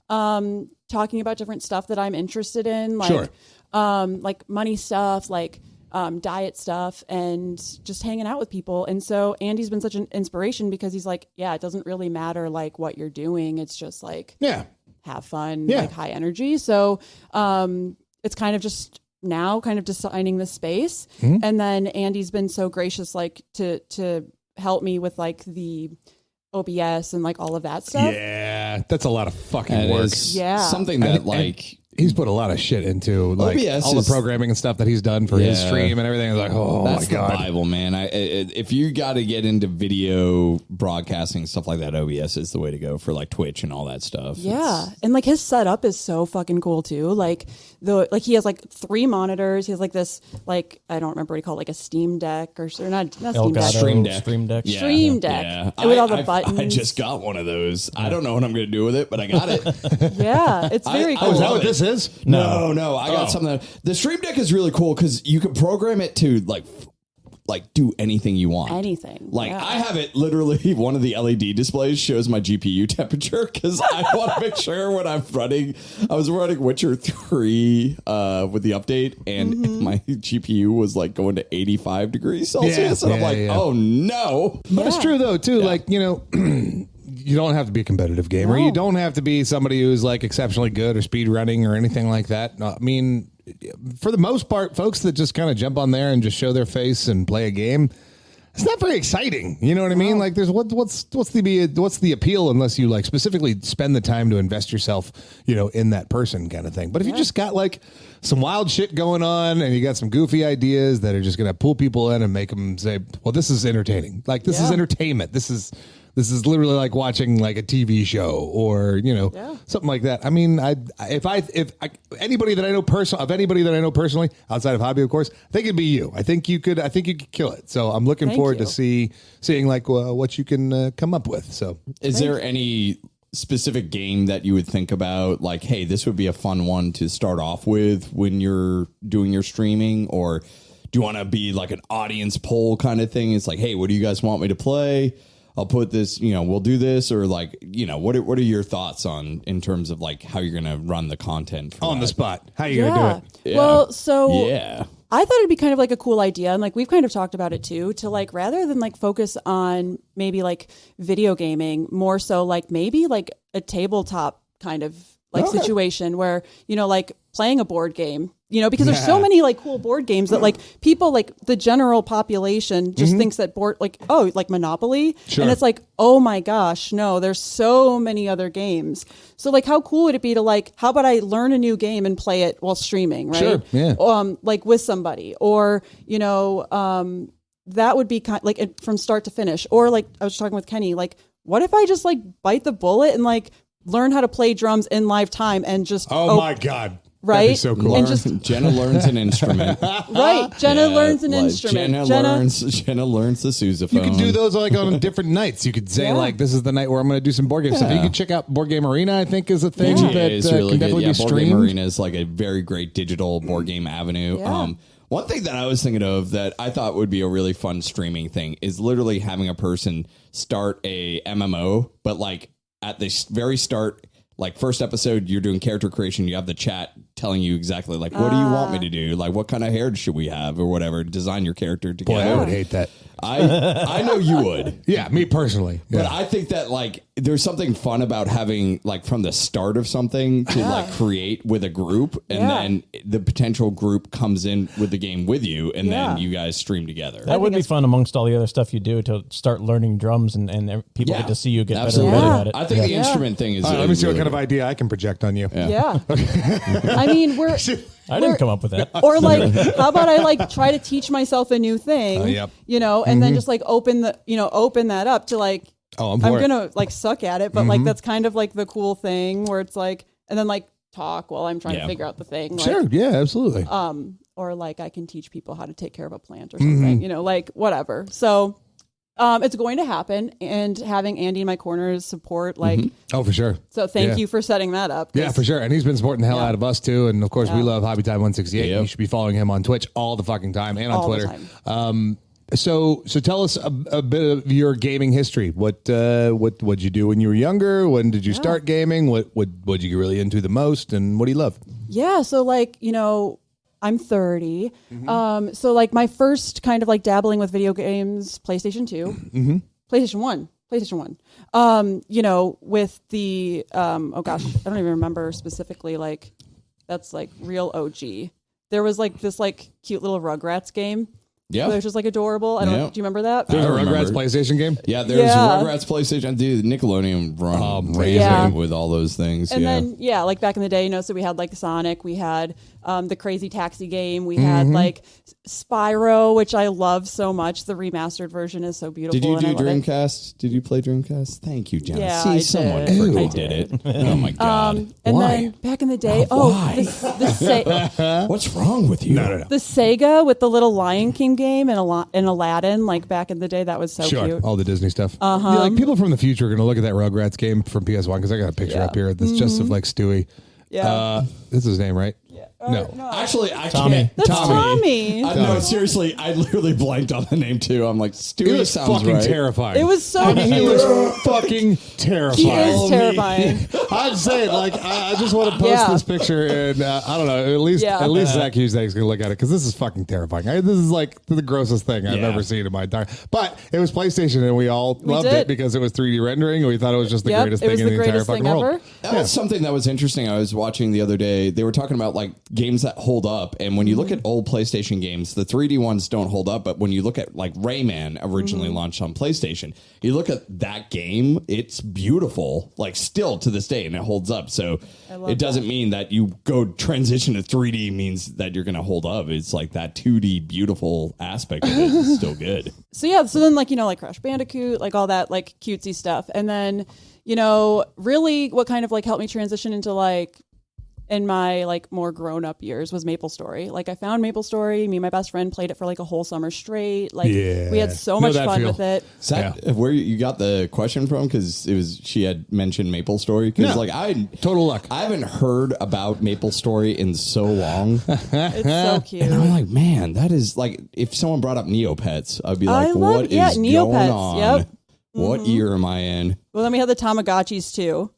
talking about different stuff that I'm interested in, Sure. Money stuff, diet stuff, and just hanging out with people. And so Andy's been such an inspiration because he's like, yeah, it doesn't really matter what you're doing. It's just Yeah. have fun, Yeah. high energy. So it's kind of just now kind of designing the space. And then Andy's been so gracious to help me with the OBS and all of that stuff. Yeah, that's a lot of fucking That work. is Yeah. something that He's put a lot of shit into OBS all the is- programming and stuff that he's done for his Yeah. stream and everything. It's like, oh that's my the god. Bible, man. If you got to get into video broadcasting stuff like that, OBS is the way to go for Twitch and all that stuff. Yeah. And his setup is so fucking cool too. He has 3 monitors. He has this, I don't remember what he called it, a Steam Deck or not Steam Elgato Deck. Stream Deck. Stream Deck. Yeah. Stream Deck. Yeah. With all the buttons. I just got one of those. I don't know what I'm going to do with it, but I got it. Yeah. It's very cool. Oh, is that love what it. this is? No. I got something. The Stream Deck is really cool because you can program it to do anything you want. Anything. Yeah. I have it literally, one of the LED displays shows my GPU temperature because I want to make sure when I'm running. I was running Witcher 3 with the update, and my GPU was going to 85 degrees Celsius. And I'm like, oh no. But it's true though too. You don't have to be a competitive gamer. No. You don't have to be somebody who's exceptionally good or speed running or anything like that. No, I mean, for the most part, folks that just kind of jump on there and just show their face and play a game, it's not very exciting. You know what I mean? Like, there's what's the appeal unless you like specifically spend the time to invest yourself, in that person kind of thing. But if you just got like some wild shit going on and you got some goofy ideas that are just going to pull people in and make them say, well, this is entertaining. Like, this is entertainment. This is literally like watching like a TV show or something like that. I mean, if anybody that I know personally outside of hobby, of course, I think it'd be you. I think you could kill it. So I'm looking forward to seeing like what you can come up with. So is there any specific game that you would think about like, hey, this would be a fun one to start off with when you're doing your streaming? Or do you want to be like an audience poll kind of thing? It's like, hey, what do you guys want me to play? I'll put this, we'll do this, or like, what are your thoughts in terms of like how you're going to run the content on the spot? How are you going to do it? Yeah. Well, so I thought it'd be kind of like a cool idea. And like, we've kind of talked about it too, to like, rather than like focus on maybe like video gaming, more so like maybe like a tabletop kind of like situation where, like playing a board game, because there's so many like cool board games that like people, like the general population just thinks that like Monopoly. Sure. And it's like, oh my gosh, no, there's so many other games. So like, how cool would it be to like, how about I learn a new game and play it while streaming, right? Sure. Yeah. Like with somebody, or, that would be kind like from start to finish. Or like I was talking with Kenny, like, what if I just like bite the bullet and like learn how to play drums in live time and just my God. Right. That'd be so cool. And Jenna learns an instrument. Right. Jenna learns an instrument. Jenna learns the sousaphone. You can do those like on different nights. You could say like, this is the night where I'm going to do some board game stuff. You can check out Board Game Arena, I think is a thing that is really can definitely be Board streamed. Game Arena is like a very great digital board game avenue. Yeah. One thing that I was thinking of that I thought would be a really fun streaming thing is literally having a person start a MMO, but like at the very start, like first episode, you're doing character creation. You have the chat telling you exactly like, what do you want me to do? Like, what kind of hair should we have or whatever? Design your character together. Boy, I would hate that. I know you would. Yeah, me personally. But I think that like there's something fun about having like from the start of something to like create with a group, and then the potential group comes in with the game with you, and then you guys stream together. That would be fun amongst all the other stuff you do to start learning drums, and people get to see you get better and better at it. I think the instrument thing is. Let me see what kind of idea I can project on you. Yeah. I mean, I didn't come up with that. Or like, how about I like try to teach myself a new thing, and then just like open that up to like, I'm going to like suck at it, but like, that's kind of like the cool thing where it's like, and then like talk while I'm trying to figure out the thing. Like, sure. Yeah, absolutely. Or like I can teach people how to take care of a plant or something, like whatever. So it's going to happen, and having Andy in my corner is support. Like, oh, for sure. So thank you for setting that up. Yeah, for sure. And he's been supporting the hell out of us too. And of course, we love Hobby Time 168. You should be following him on Twitch all the fucking time and on Twitter. So tell us a bit of your gaming history. What'd you do when you were younger? When did you start gaming? What'd you get really into the most? And what do you love? Yeah. So like, I'm 30. So like my first kind of like dabbling with video games, PlayStation 2, PlayStation 1. With the, oh gosh, I don't even remember specifically, like that's like real OG. There was like this like cute little Rugrats game. Yeah, it was just like adorable. Do you remember that? There's a Rugrats PlayStation game. Yeah, there's Rugrats PlayStation. Dude, Nickelodeon ran with all those things. And then like back in the day, so we had like Sonic, we had the Crazy Taxi game, we had like Spyro, which I love so much. The remastered version is so beautiful. Did you do Dreamcast? Did you play Dreamcast? Thank you, Jenna. Yeah, see, someone freaking did it. Oh my god! And then back in the day, what's wrong with you? No. The Sega with the little Lion King game and Aladdin, like back in the day, that was so cute. All the Disney stuff. Like people from the future are going to look at that Rugrats game from PS1 because I got a picture up here that's just of like Stewie. Yeah, this is his name, right? Yeah. No. Actually, I Tommy. can't. That's Tommy. No, seriously, I literally blanked on the name too. I'm like, Stewie It was sounds fucking right. terrifying. It was so cute. He was fucking terrifying. He is terrifying. I'm saying, like, I just want to post this picture, and I don't know. At least Zach Hughes's gonna look at it because this is fucking terrifying. This is like the grossest thing I've ever seen in my entire. But it was PlayStation, and we all loved it because it was 3D rendering, and we thought it was just the greatest thing in the entire fucking world. That was something that was interesting. I was watching the other day. They were talking about like games that hold up. And when you look at old PlayStation games, the 3D ones don't hold up. But when you look at like Rayman originally launched on PlayStation, you look at that game, it's beautiful, like still to this day, and it holds up. So it doesn't mean that you go transition to 3D means that you're going to hold up. It's like that 2D beautiful aspect of it is still good. So yeah, so then like, you know, like Crash Bandicoot, like all that like cutesy stuff. And then, you know, really what kind of like helped me transition into like in my like more grown up years was MapleStory. Like I found MapleStory, me and my best friend played it for like a whole summer straight. Like we had so much fun with it. Is that where you got the question from? Because she had mentioned MapleStory. Because total luck. I haven't heard about MapleStory in so long. It's so cute. And I'm like, man, that is like if someone brought up Neopets, I'd be like, what is going on? Yep. What year am I in? Well, then we had the Tamagotchis too.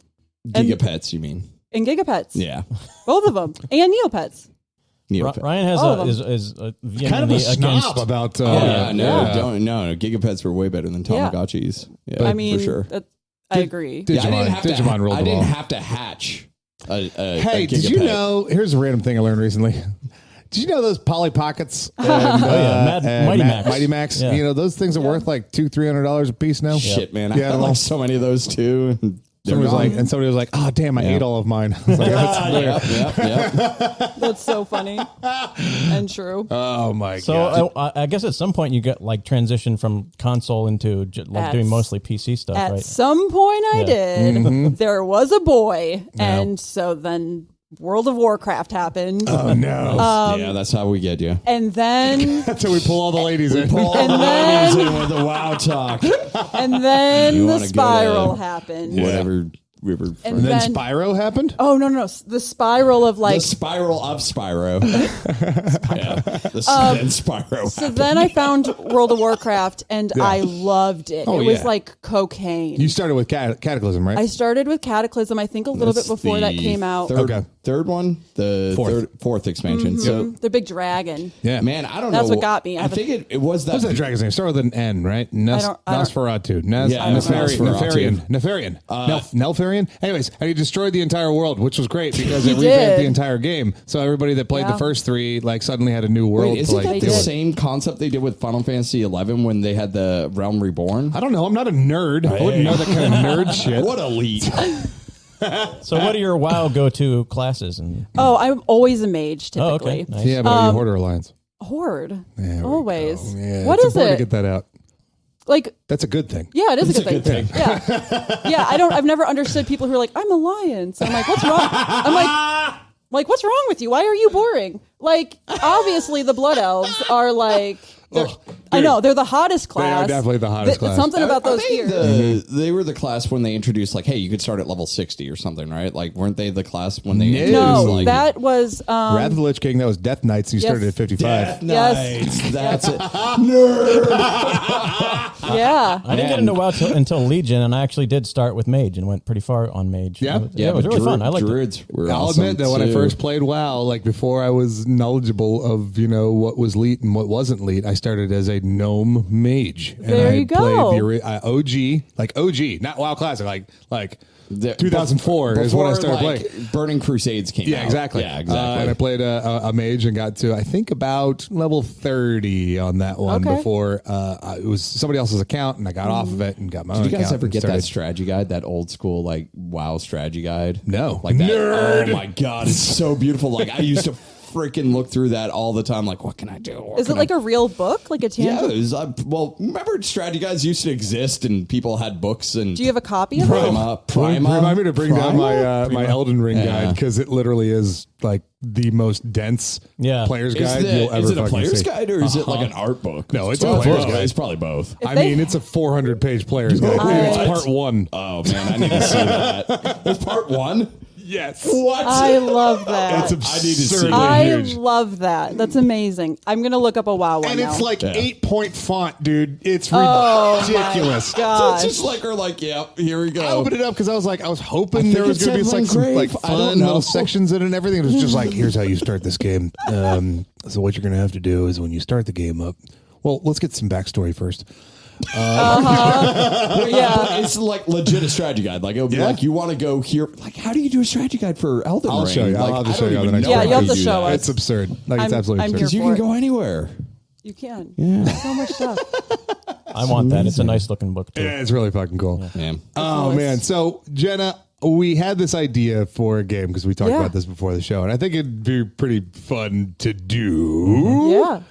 Gigapets, you mean? And Gigapets. Yeah. Both of them. And Neopets. Neopets. Ryan has is kind of a snob about. No. Gigapets were way better than Tamagotchis. Yeah, I mean, for sure. I agree. Digimon ruled I them all. didn't have to hatch. Hey, did you know? Here's a random thing I learned recently. Did you know those Polly Pockets? And, Mighty Max. Yeah. You know those things are worth like $200-$300 a piece now. Shit, man. I had like so many of those too. Somebody was like, "Oh, damn! I ate all of mine." I was like, Yep. That's so funny and true. Oh my god! So I guess at some point you get like transition from console into doing mostly PC stuff, At right? some point I did. Mm-hmm. There was a boy, and so then World of Warcraft happened. Oh no! Yeah, that's how we get you. And then That's how we pull all the ladies in. Pull all the ladies in with the WoW talk. and then You the wanna go spiral to- happened. Whatever river. And And then then- Spyro happened. Oh no, the spiral of The like. spiral of Spyro. Yeah. Then Spyro. So then I found World of Warcraft and I loved it. Oh, it was yeah. like cocaine. You started with Cataclysm, right? I started with Cataclysm, I think a little That's bit before that the came out. Third one? The fourth expansion. So, The big dragon. yeah, man, I don't know. That's what got me. I think it was that. What's that dragon's name? Start with an N, right? I don't- Nosferatu. Yeah, Nosferatu. Nefarian. Anyways, and he destroyed the entire world, which was great because it He revamped did. the entire game. So everybody that played the first three, like, suddenly had a new world. Wait, isn't that the deal with. same concept they did with Final Fantasy XI when they had the Realm Reborn? I don't know. I'm not a nerd. I wouldn't know that kind of nerd shit. What elite. So what are your WoW go-to classes? And Oh, I'm always a mage typically. okay, nice. Yeah, but are you Hoarder Alliance? Horde. There we Always. go. Yeah, What it's is important it? to get that out. Like, That's a good thing. yeah, it is a good thing. Yeah. Yeah, I've never understood people who are like, I'm Alliance. I'm like, what's wrong? I'm like, what's wrong with you? Why are you boring? Like, obviously the Blood Elves are like, I know, they're the hottest class. They are definitely the hottest class. Something about those here. They were the class when they introduced, like, hey, you could start at level 60 or something, right? Like, weren't they the class when they introduced, No, like, that was Wrath of the Lich King, that was Death Knights. You started at 55. Death Yes. Knights. That's it. Nerd. yeah. I didn't get into WoW until Legion, and I actually did start with Mage and went pretty far on Mage. Yeah? It was really fun. I liked it. Druids were I'll awesome admit that when I too. first played WoW, like before I was knowledgeable of, what was Leet and what wasn't Leet, I started as a gnome mage. And There I you go. played the OG, not WoW Classic, like 2004 is when I started playing. Burning Crusades came out. Yeah, exactly. Yeah, exactly. And I played a mage and got to, I think, about level 30 on that one Okay. before it was somebody else's account, and I got off of it and got my own Did you guys account ever and get that started- strategy guide, that old school like WoW strategy guide? No. Like that. Nerd. Oh my god, it's so beautiful. Like I used to freaking look through that all the time. Like, what can I do? What Is it can like I a real book? Like a Yeah, tangible? it was, well, remember strategy guides used to exist and people had books and Do you have a copy of it? Prima. Remind me to bring down Prima? my Elden Ring Yeah. guide because it literally is like the most dense player's guide you'll ever Is it a fucking player's see. guide or is it like an art book? No, it's a both. player's guide. It's probably both. If I they- mean, it's a 400-page player's guide. It's part one. Oh man, I need to see that. It's part one. Yes. What? I love that. It's I need to see absurdly that. I huge. love that. That's amazing. I'm going to look up a WoW one And it's now. like 8-point font, dude. It's Oh, ridiculous. So gosh. it's just like her, like, yep, here we go. I opened it up because I was hoping think there was it going to be said like some Grave. like I don't fun know. little sections in it and everything. It was just like, here's how you start this game. So what you're going to have to do is when you start the game up. Well, let's get some backstory first. Yeah. It's like legit a strategy guide. Like, it would be like, you want to go here. Like, how do you do a strategy guide for Elden Ring? I'll show you. I'll have to show you on the next Yeah, one. you'll have how to do show that. us. It's absurd. Like, it's I'm absolutely here absurd. Because you for can it. go anywhere. You can. Yeah. So much stuff. I want that. It's a nice looking book too. Yeah, it's really fucking cool. Man. Oh, man. So, Jenna, we had this idea for a game because we talked Yeah. about this before the show, and I think it'd be pretty fun to do. Yeah.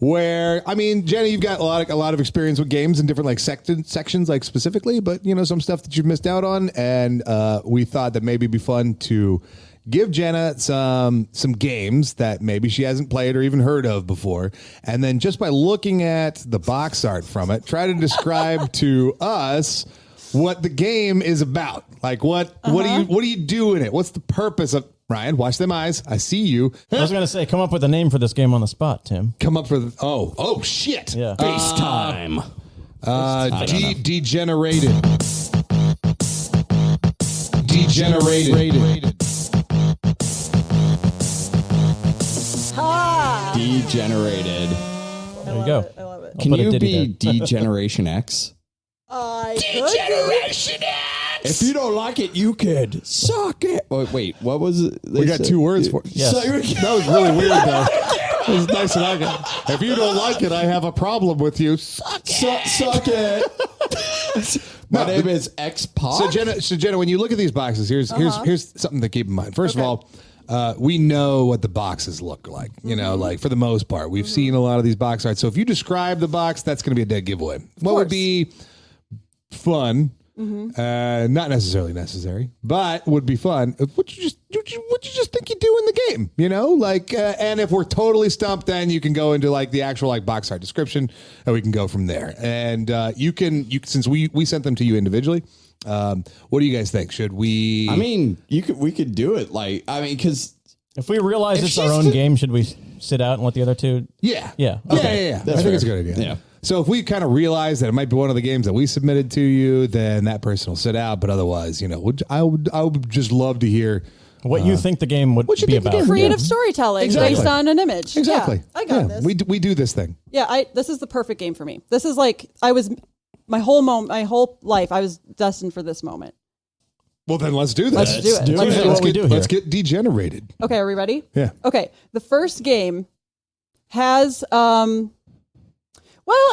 Where, I mean, Jenna, you've got a lot of experience with games in different like sections, like specifically, but you know, some stuff that you've missed out on, and we thought that maybe it'd be fun to give Jenna some games that maybe she hasn't played or even heard of before, and then just by looking at the box art from it, try to describe to us what the game is about. Like what do you do in it? What's the purpose of Ryan? Watch them eyes. I see you. I was going to say, come up with a name for this game on the spot, Tim. Come up for the oh shit. Yeah. FaceTime. DeJennarated. DeJennarated. DeJennarated. There you go. I love it. Can put a you ditty be there. D-Generation X? Generation If you don't like it, you could suck it. Wait, what was it? We got two words for it. Yes. That was really weird, though. It was nice and ugly. If you don't like it, I have a problem with you. Suck it. My name is X-Pop. So Jenna, when you look at these boxes, here's something to keep in mind. First of all, we know what the boxes look like. You know, like for the most part, we've seen a lot of these box art. So if you describe the box, that's going to be a dead giveaway. What would be fun? Not necessarily necessary, but would be fun. What you just think you do in the game? You know, like, and if we're totally stumped, then you can go into like the actual like box art description, and we can go from there. And you since we sent them to you individually. What do you guys think? Should we? I mean, we could do it. Like, I mean, because If we realize it's our own game, should we sit out and let the other two? Yeah. Yeah. Okay. Yeah. I think it's a good idea. Yeah. So if we kind of realize that it might be one of the games that we submitted to you, then that person will sit out. But otherwise, you know, I would just love to hear What you think the game would what you be think the about. game- Creative storytelling Exactly. based on an image. exactly. Yeah, I got this. We do this thing. Yeah, this is the perfect game for me. This is like my whole life I was destined for this moment. Well, then let's do this. Let's do it. Let's do what we do here. Let's get degenerated. Okay, are we ready? Yeah. Okay, the first game has well,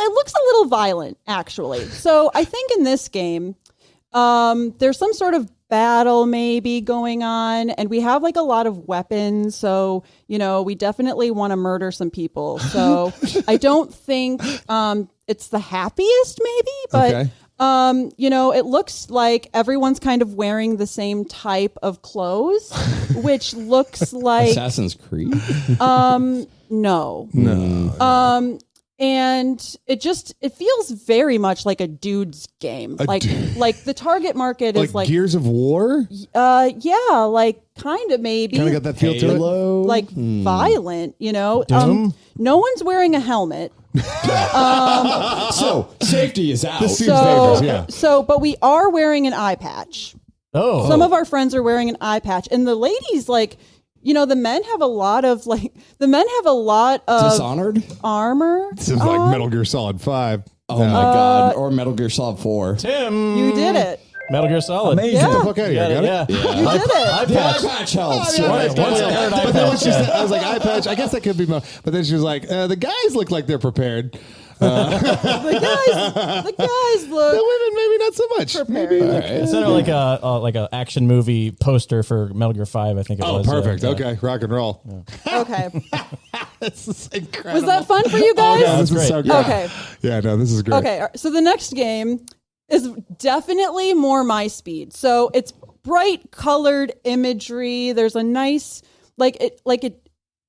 it looks a little violent actually. So I think in this game there's some sort of battle maybe going on, and we have like a lot of weapons, so you know we definitely want to murder some people. So I don't think it's the happiest maybe, but Okay. you know, it looks like everyone's kind of wearing the same type of clothes, which looks like Assassin's Creed. no. No. And it feels very much like a dude's game. Like the target market is like Gears of War. yeah, like kind of maybe Kind of got that feel to it. like violent, you know. Doom? No one's wearing a helmet. So safety is out. This seems dangerous. Yeah. So, but we are wearing an eye patch. Oh. Some of our friends are wearing an eye patch, and the ladies, like, you know, the men have a lot of Dishonored. armor. This is like Metal Gear Solid 5. Oh my god! Or Metal Gear Solid 4. Tim. You did it. Metal Gear Solid. Get the Yeah. fuck out of here. Got it? Yeah. You did it. Eye The patch. eye patch helps. Yeah, right? once I heard eye but then when patch, she said, I was like, eye patch. I guess that could be more. But then she was like, the guys look like they're prepared. The guys The look women, maybe not so much. prepared. It's sort of like a action movie poster for Metal Gear 5, I think it Oh, was. perfect. Okay, rock and roll. Okay. This is incredible. Was that fun for you guys? Yeah, this is great. so good. Okay. Yeah, no, this is great. Okay. So the next game is definitely more my speed. So it's bright colored imagery. There's a nice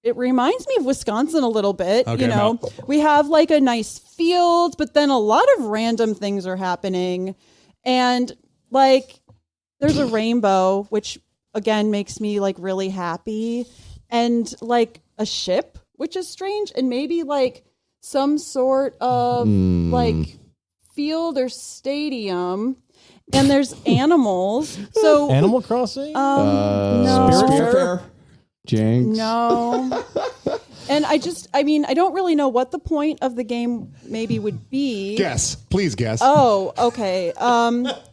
it reminds me of Wisconsin a little bit. Okay, you know, we have like a nice field, but then a lot of random things are happening. And like there's a rainbow, which again makes me like really happy. And like a ship, which is strange. And maybe like some sort of like field or stadium. And there's animals. So Animal Crossing? no. Spirit Fair. Jinx. No. And I don't really know what the point of the game maybe would be. Please guess. Oh, okay.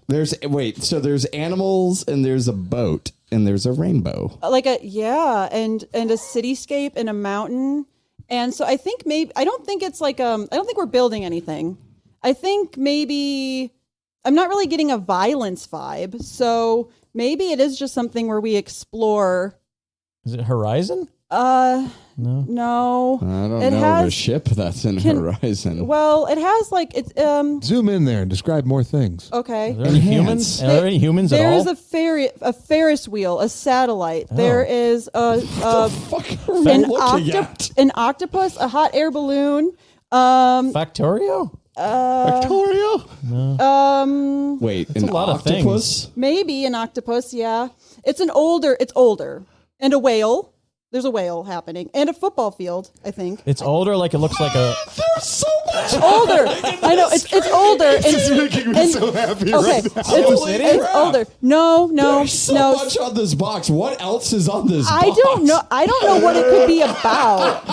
There's animals and there's a boat and there's a rainbow. and a cityscape and a mountain. And so I think I don't think it's like I don't think we're building anything. I think maybe I'm not really getting a violence vibe. So maybe it is just something where we explore. Is it Horizon? No. I don't It know has- of a ship that's in Horizon. Well, it has like it's Zoom in there and describe more things. okay. Are there any humans? Are there any humans at There all? is a Ferris wheel, a satellite. There is an octopus, a hot air balloon. Factorio? Victoria? Wait, a lot of octopus? Maybe an octopus. Yeah, it's older, and a whale. There's a whale happening, and a football field. I think It's older, like it looks like a. There's so much. older. I know it's older. This is making me so happy Okay, right now. it's older. No, There's so no. much on this box. What else is on this box? I don't know. I don't know what it could be about.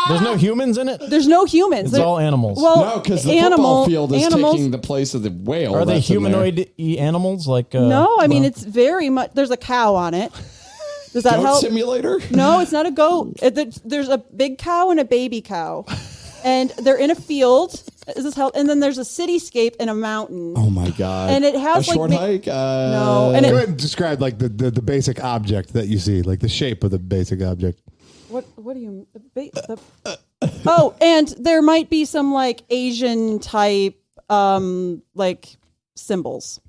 There's no humans in it? There's no humans. It's all animals. Well, No, because the football field is taking the place of the whale. Are they that's in there. humanoid animals? Like No, I mean it's very much. There's a cow on it. Does that Goat help? simulator? No, it's not a goat. There's a big cow and a baby cow, and they're in a field. Is this help? And then there's a cityscape and a mountain. Oh my god! And it has, a like, short hike. No, and Go it, ahead and describe like the basic object that you see, like the shape of the basic object. what do you? Oh, and there might be some like Asian type like symbols.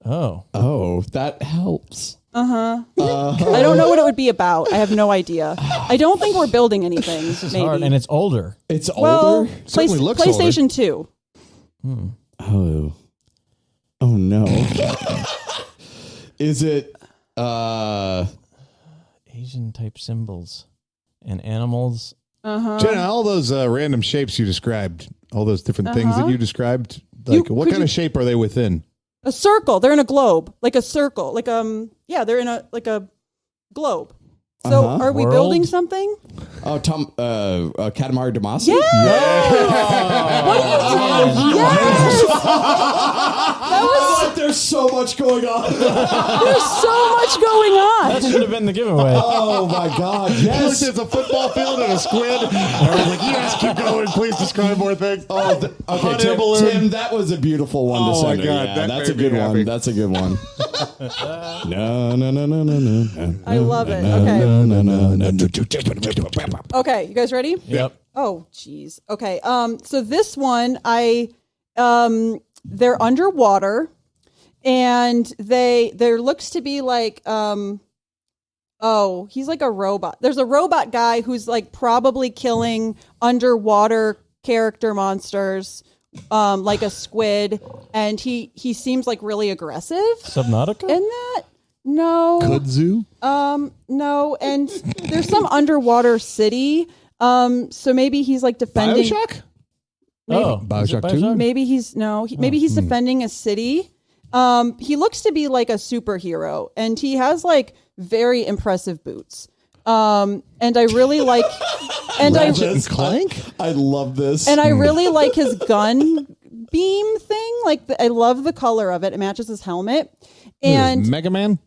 Oh, that helps. I don't know what it would be about. I have no idea. I don't think we're building anything. it's maybe. hard, and it's older. It's well, older. Certainly looks PlayStation 2. Oh no! Is it? Asian type symbols and animals. Jenna, all those random shapes you described, all those different things that you described, like what kind of shape are they within? A circle. They're in a globe, like a circle, like they're in a globe. So, are we World? building something? Oh, Katamari Damacy? Yeah. What are you doing? Yes. There's so much going on. There's so much going on. That should have been the giveaway. Oh my god! Yes. There's a football field and a squid. I was like, yes, keep going. Please describe more things. Okay, Hot air balloon. Tim, that was a beautiful one to Oh, my send. God, Yeah, that that's a made me good one. happy. That's a good one. No. I love it. Okay, you guys ready? Yep. Oh, geez. Okay. So this one, they're underwater, and there looks to be like, he's like a robot. There's a robot guy who's like probably killing underwater character monsters, like a squid, and he seems like really aggressive. Subnautica? In that, no. Kudzu? No, and there's some underwater city. So maybe he's like defending. Bioshock? Oh, Bioshock is it 2? Maybe he's defending a city. He looks to be like a superhero, and he has like very impressive boots. And I really like, Ratchet and Clank? I love this. and I really like his gun beam thing. Like I love the color of it. It matches his helmet. And Mega Man?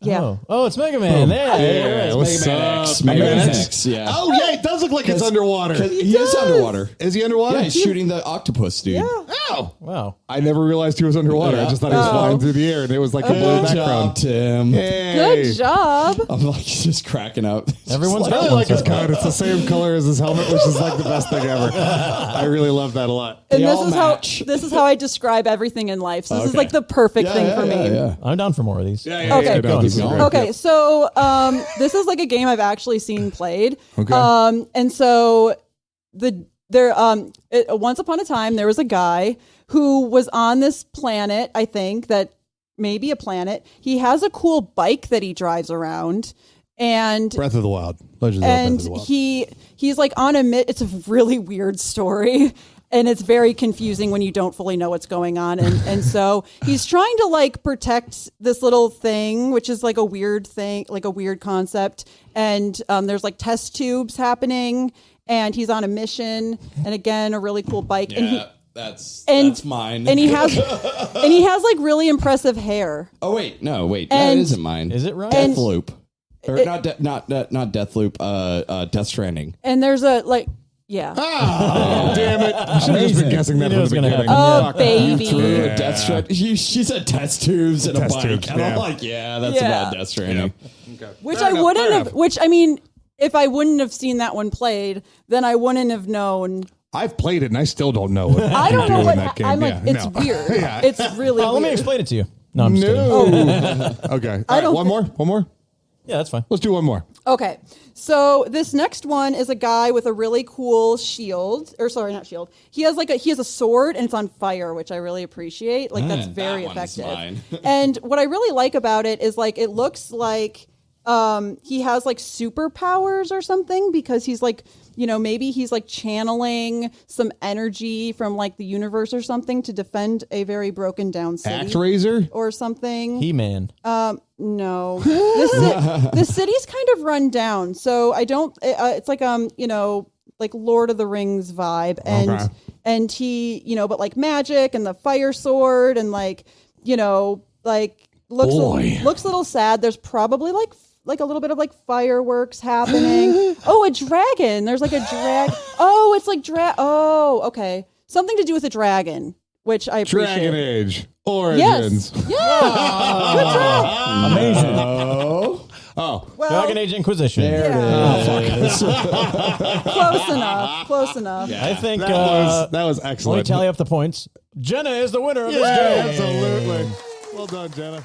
yeah. Oh, it's Mega Man. Yeah, what's Mega Man up? X. Mega Mega Man Man X. X, yeah. Oh, yeah, it does look like it's underwater. He is underwater. Is he underwater? Yeah, he's shooting the octopus, dude. Yeah. Oh. Wow. I never realized he was underwater. I just thought he was flying through the air, and it was like a blue Good background. job, Tim. Hey. Good job. I'm like just cracking up. Everyone's I got really one like his so far. coat. It's the same color as his helmet, which is like the best thing ever. I really love that a lot. And They this all is match. how I describe everything in life. So this is Okay. like the perfect thing for me. Yeah. I'm down for more of these. Okay. No, this is great. Okay, so this is like a game I've actually seen played. Okay. And so once upon a time there was a guy who was on this planet, I think that maybe a planet. He has a cool bike that he drives around, and Breath of the Wild. Legends of Zelda Breath of the Wild. he's like on a it's a really weird story. And it's very confusing when you don't fully know what's going on. And so he's trying to like protect this little thing, which is like a weird thing, like a weird concept. And there's like test tubes happening, and he's on a mission. And again, a really cool bike. Yeah, that's mine. And he has like really impressive hair. Oh wait, no, wait, And- that isn't mine. Is it right? Deathloop, or not Deathloop. Death Stranding. And there's a like. Yeah. Oh, damn it. You should have just been guessing that You knew from it the was gonna beginning. Oh, Fuck. baby. Through Yeah. a Death Stranding. She said test tubes and a Test bike, tubes, and I'm yeah. like, yeah, that's Yeah. about Death Stranding. Which Fair I enough, wouldn't fair have, enough. which I mean, if I wouldn't have seen that one played, then I wouldn't have known. I've played it and I still don't know what I don't you know do what, in that game. I'm like, Yeah, it's no. weird. Yeah. It's really Let weird. me explain it to you. No, I'm just kidding. Okay. I don't One more? One more? Yeah, that's fine. Let's do one more. Okay, so this next one is a guy with a really cool shield, or sorry, not shield. He has a sword and it's on fire, which I really appreciate. Like that's very that one's effective. mine. And what I really like about it is like it looks like he has like superpowers or something, because he's like, you know, maybe he's like channeling some energy from like the universe or something to defend a very broken down city ActRaiser? or something. He-Man. No, the city's kind of run down, so I don't. It's like you know, like Lord of the Rings vibe, and Okay. and he, you know, but like magic and the fire sword and like, you know, like looks a little sad. There's probably like a little bit of like fireworks happening. Oh, a dragon. There's like a drag. Oh, it's like Oh, okay, something to do with a dragon, which I appreciate. Dragon Age. Yes. Origins. Yeah. Good job. Amazing. Oh. Well, Dragon Age Inquisition. close enough. Close enough. I think That was let me excellent. tally up the points. Jenna is the winner of this Yeah, game. absolutely. Well done, Jenna.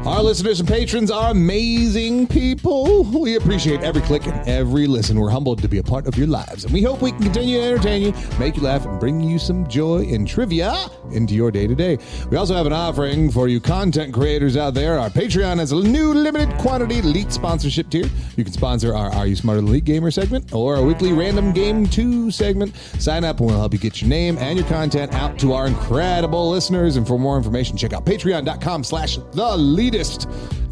Our listeners and patrons are amazing people. We appreciate every click and every listen. We're humbled to be a part of your lives, and we hope we can continue to entertain you, make you laugh, and bring you some joy and trivia into your day-to-day. We also have an offering for you content creators out there. Our Patreon has a new limited quantity Leet sponsorship tier. You can sponsor our Are You Smarter Than Leet Gamer segment or our weekly Random Game 2 segment. Sign up and we'll help you get your name and your content out to our incredible listeners. And for more information, check out patreon.com/theleetist.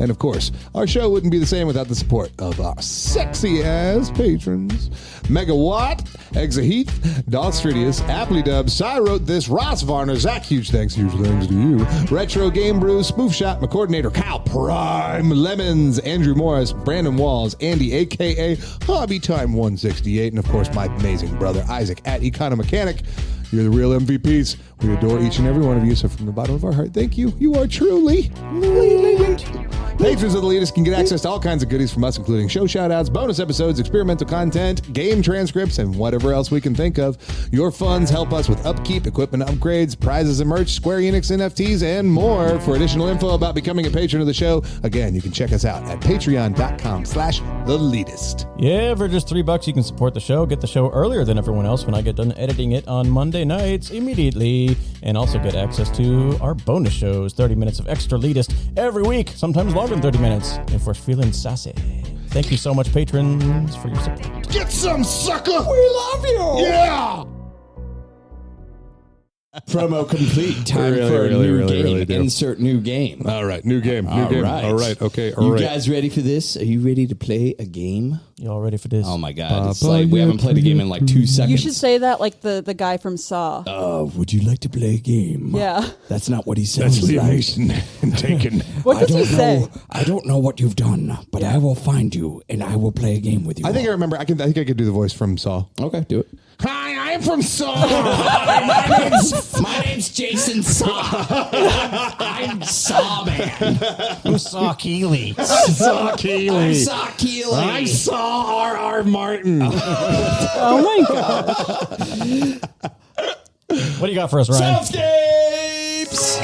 And of course, our show wouldn't be the same without the support of our sexy ass patrons. Megawatt, Exaheath, Dostridius, Appley Dub, Cy Wrote This, Ross Varner, Zach, huge thanks to you. Retro Game Brew, Spoof Shot, my coordinator, Kyle Prime, Lemons, Andrew Morris, Brandon Walls, Andy, aka Hobby Time 168, and of course, my amazing brother, Isaac at Economechanic. You're the real MVPs. We adore each and every one of you. So from the bottom of our heart, thank you. You are truly. Patrons of the Leetist can get access to all kinds of goodies from us, including show shout-outs, bonus episodes, experimental content, game transcripts, and whatever else we can think of. Your funds help us with upkeep, equipment upgrades, prizes and merch, Square Enix NFTs, and more. For additional info about becoming a patron of the show, again, you can check us out at patreon.com/theleetist. Yeah, for just $3 you can support the show, get the show earlier than everyone else when I get done editing it on Monday nights immediately, and also get access to our bonus shows, 30 minutes of extra Leetist every week, sometimes longer than 30 minutes, if we're feeling sassy. Thank you so much, patrons, for your support. Get some, sucker! We love you! Yeah! Promo complete. Time for a new game. Insert new game. All right, new game. All right. All right, okay, all You right. guys ready for this? Are you ready to play a game? You all ready for this? Oh my god. It's like we haven't played a game in like 2 seconds. You should say that like the guy from Saw. Would you like to play a game? Yeah. That's not what he sounds That's Liam like. Neeson and Taken. What does he say? I don't know what you've done, but I will find you and I will play a game with you. I think I remember. I think I could do the voice from Saw. Okay, do it. Hi, I'm from Saw. My name's Jason Saw. I'm Saw Man. I'm Saw Keeley. Saw Keeley. I'm Saw Keeley. I saw R.R. Martin. Oh my god. What do you got for us, Ryan? Soundscapes.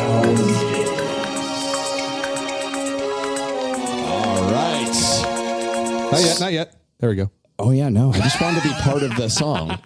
All right. Not yet. Not yet. There we go. Oh, yeah, no. I just wanted to be part of the song.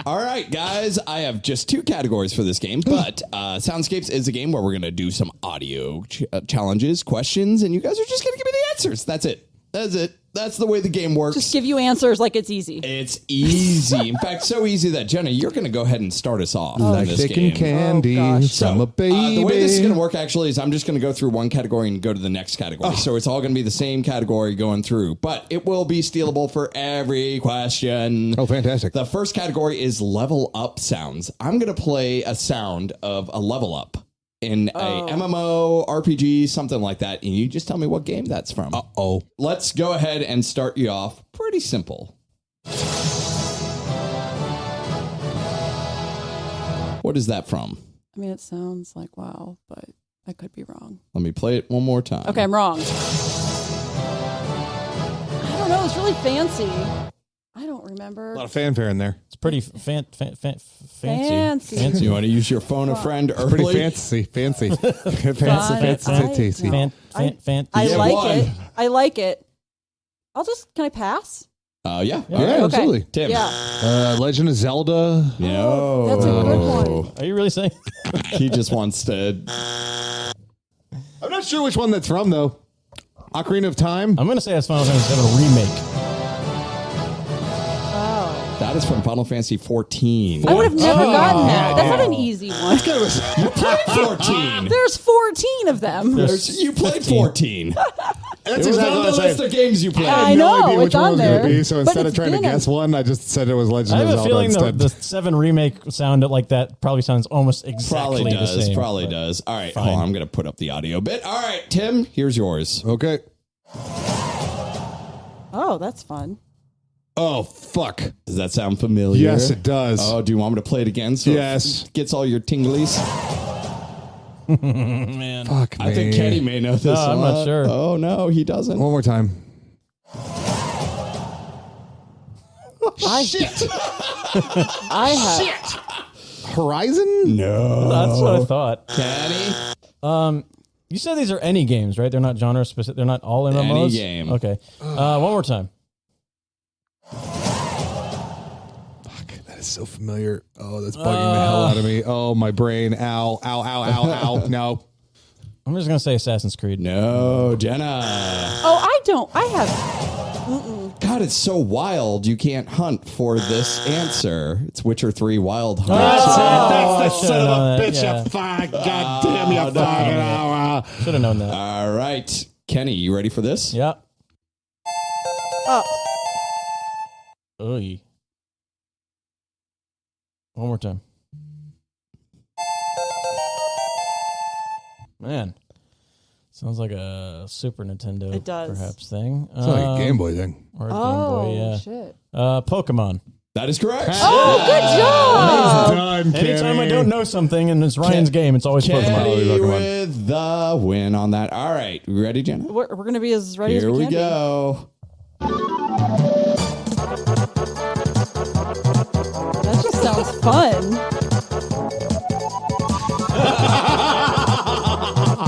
All right, guys. I have just 2 categories for this game, but Soundscapes is a game where we're going to do some audio challenges, questions, and you guys are just going to give me the answers. That's it. That's it. That's the way the game works. Just give you answers like it's easy. It's easy. In fact, so easy that, Jenna, you're going to go ahead and start us off in Like this taking game. candy from a baby. The way this is going to work, actually, is I'm just going to go through one category and go to the next category. So it's all going to be the same category going through, but it will be stealable for every question. Oh, fantastic. The first category is level up sounds. I'm going to play a sound of a level up in a MMO, RPG, something like that, and you just tell me what game that's from. Uh-oh. Let's go ahead and start you off pretty simple. What is that from? I mean, it sounds like WoW, but I could be wrong. Let me play it one more time. Okay, I'm wrong. I don't know. It's really fancy. I don't remember. A lot of fanfare in there. It's pretty fancy. Fancy. You want to use your phone a friend early? Pretty fancy. Fancy. Fan- I Yeah, like one. it. I like it. Can I pass? Yeah. Yeah, All right. absolutely. Tim. Yeah. Legend of Zelda. No. That's a good one. Are you really saying? He just wants to. I'm not sure which one that's from, though. Ocarina of Time. I'm going to say that's Final Fantasy VII Remake. That is from Final Fantasy 14. I would have never gotten that. That's not an easy one. You played 14. There's 14 of them. You played 14. That's It was exactly on what the I was list saying. of games you played. I No know, idea which it's one on it was going to there. be, so But instead of it's trying to been a- guess one, I just said it was Legend I of have a Zelda feeling instead. the 7 Remake sound like that probably sounds almost exactly Probably the does. same. Probably but- does. All right. Fine. Hold on. I'm going to put up the audio bit. All right, Tim, here's yours. Okay. Oh, that's fun. Oh, fuck. Does that sound familiar? Yes, it does. Oh, do you want me to play it again? So Yes. it gets all your tinglies. Man. Fuck me. I think Kenny may know this No, I'm one. not sure. Oh, no, he doesn't. One more time. I have. Horizon? No. That's what I thought. Kenny? You said these are any games, right? They're not genre specific. They're not all MMOs? Any game. Okay. One more time. Fuck, that is so familiar. Oh, that's bugging the hell out of me. Oh, my brain. Ow, ow, ow, ow, ow. No. I'm just going to say Assassin's Creed. No, Jenna. Oh, I don't. I have. God, it's so wild. You can't hunt for this answer. It's Witcher 3 Wild Hunt. That's the son of a bitch. Yeah. Fuck. God damn you. Fuck. Should have known that. All right. Kenny, you ready for this? Yeah. Oh, Oy. One more time. Man. Sounds like a Super Nintendo It does. perhaps thing. It's like a Game Boy thing. Or a Game Boy, yeah. shit. Pokemon. That is correct. Oh, good job. Done, Anytime I don't know something and it's Ryan's game, it's always Pokemon. Kenny with the win on that. All right. You ready, Jenna? We're going to be as ready as Here we we can be. go. That just sounds fun.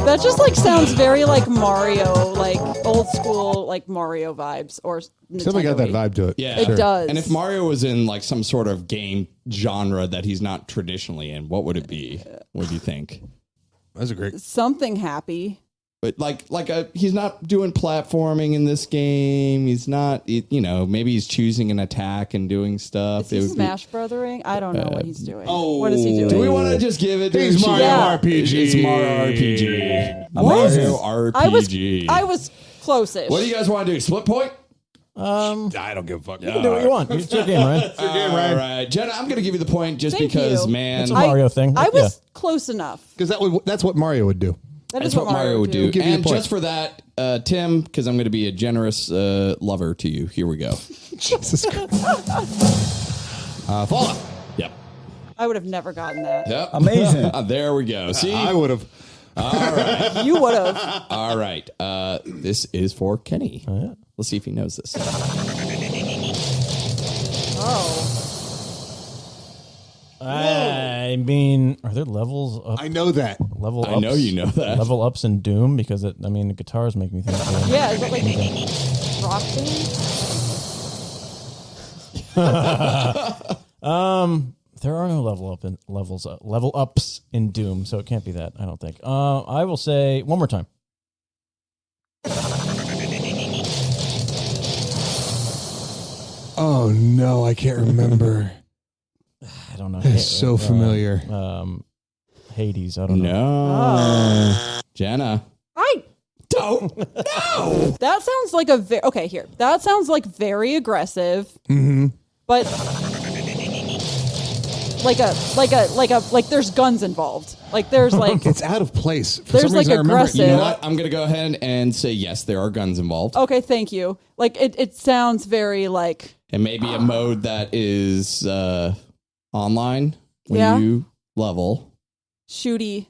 That just like sounds very like Mario, like old school like Mario vibes or Something got that Nintendo-y. vibe to it. Yeah. It does. And if Mario was in like some sort of game genre that he's not traditionally in, what would it be? What do you think? That's a great. Something happy. But he's not doing platforming in this game. He's not, maybe he's choosing an attack and doing stuff. Is he Smash Brothering? I don't know what he's doing. Oh. What is he doing? Do we want to just give it to He's him? Mario Yeah. RPG. It's Mario RPG. What? Mario RPG. I was close-ish. What do you guys want to do? Split point? I don't give a fuck. You can do what you want. It's your game, right? All right. Jenna, I'm going to give you the point just Thank because, you. man. It's a Mario thing. I Yeah. was close enough. Because that's what Mario would do. That That's is what Mario would do. Give you a And point. just for that, Tim, because I'm going to be a generous lover to you, here we go. Jesus Christ. Fallout. Yep. I would have never gotten that. Yep. Amazing. There we go. See? I would have. You would have. All right. This is for Kenny. Let's see if he knows this. Oh. I mean, are there levels up? I know that. Level ups? I know you know that. Level ups in Doom because the guitars make me think. Yeah, is it like rock band? There are no level ups in Doom, so it can't be that. I don't think. I will say one more time. Oh no, I can't remember. I don't know. It's so familiar. Hades. I don't know. No. Jenna. I Don't. No. that sounds like a okay. Here, that sounds like very aggressive. Mm-hmm. But like there's guns involved. Like there's like It's out of place. For There's, some like, reason, I remember it. aggressive. You know what? I'm going to go ahead and say yes, there are guns involved. okay, thank you. Like it sounds very like And maybe a mode that is online when Yeah. you level. shooty.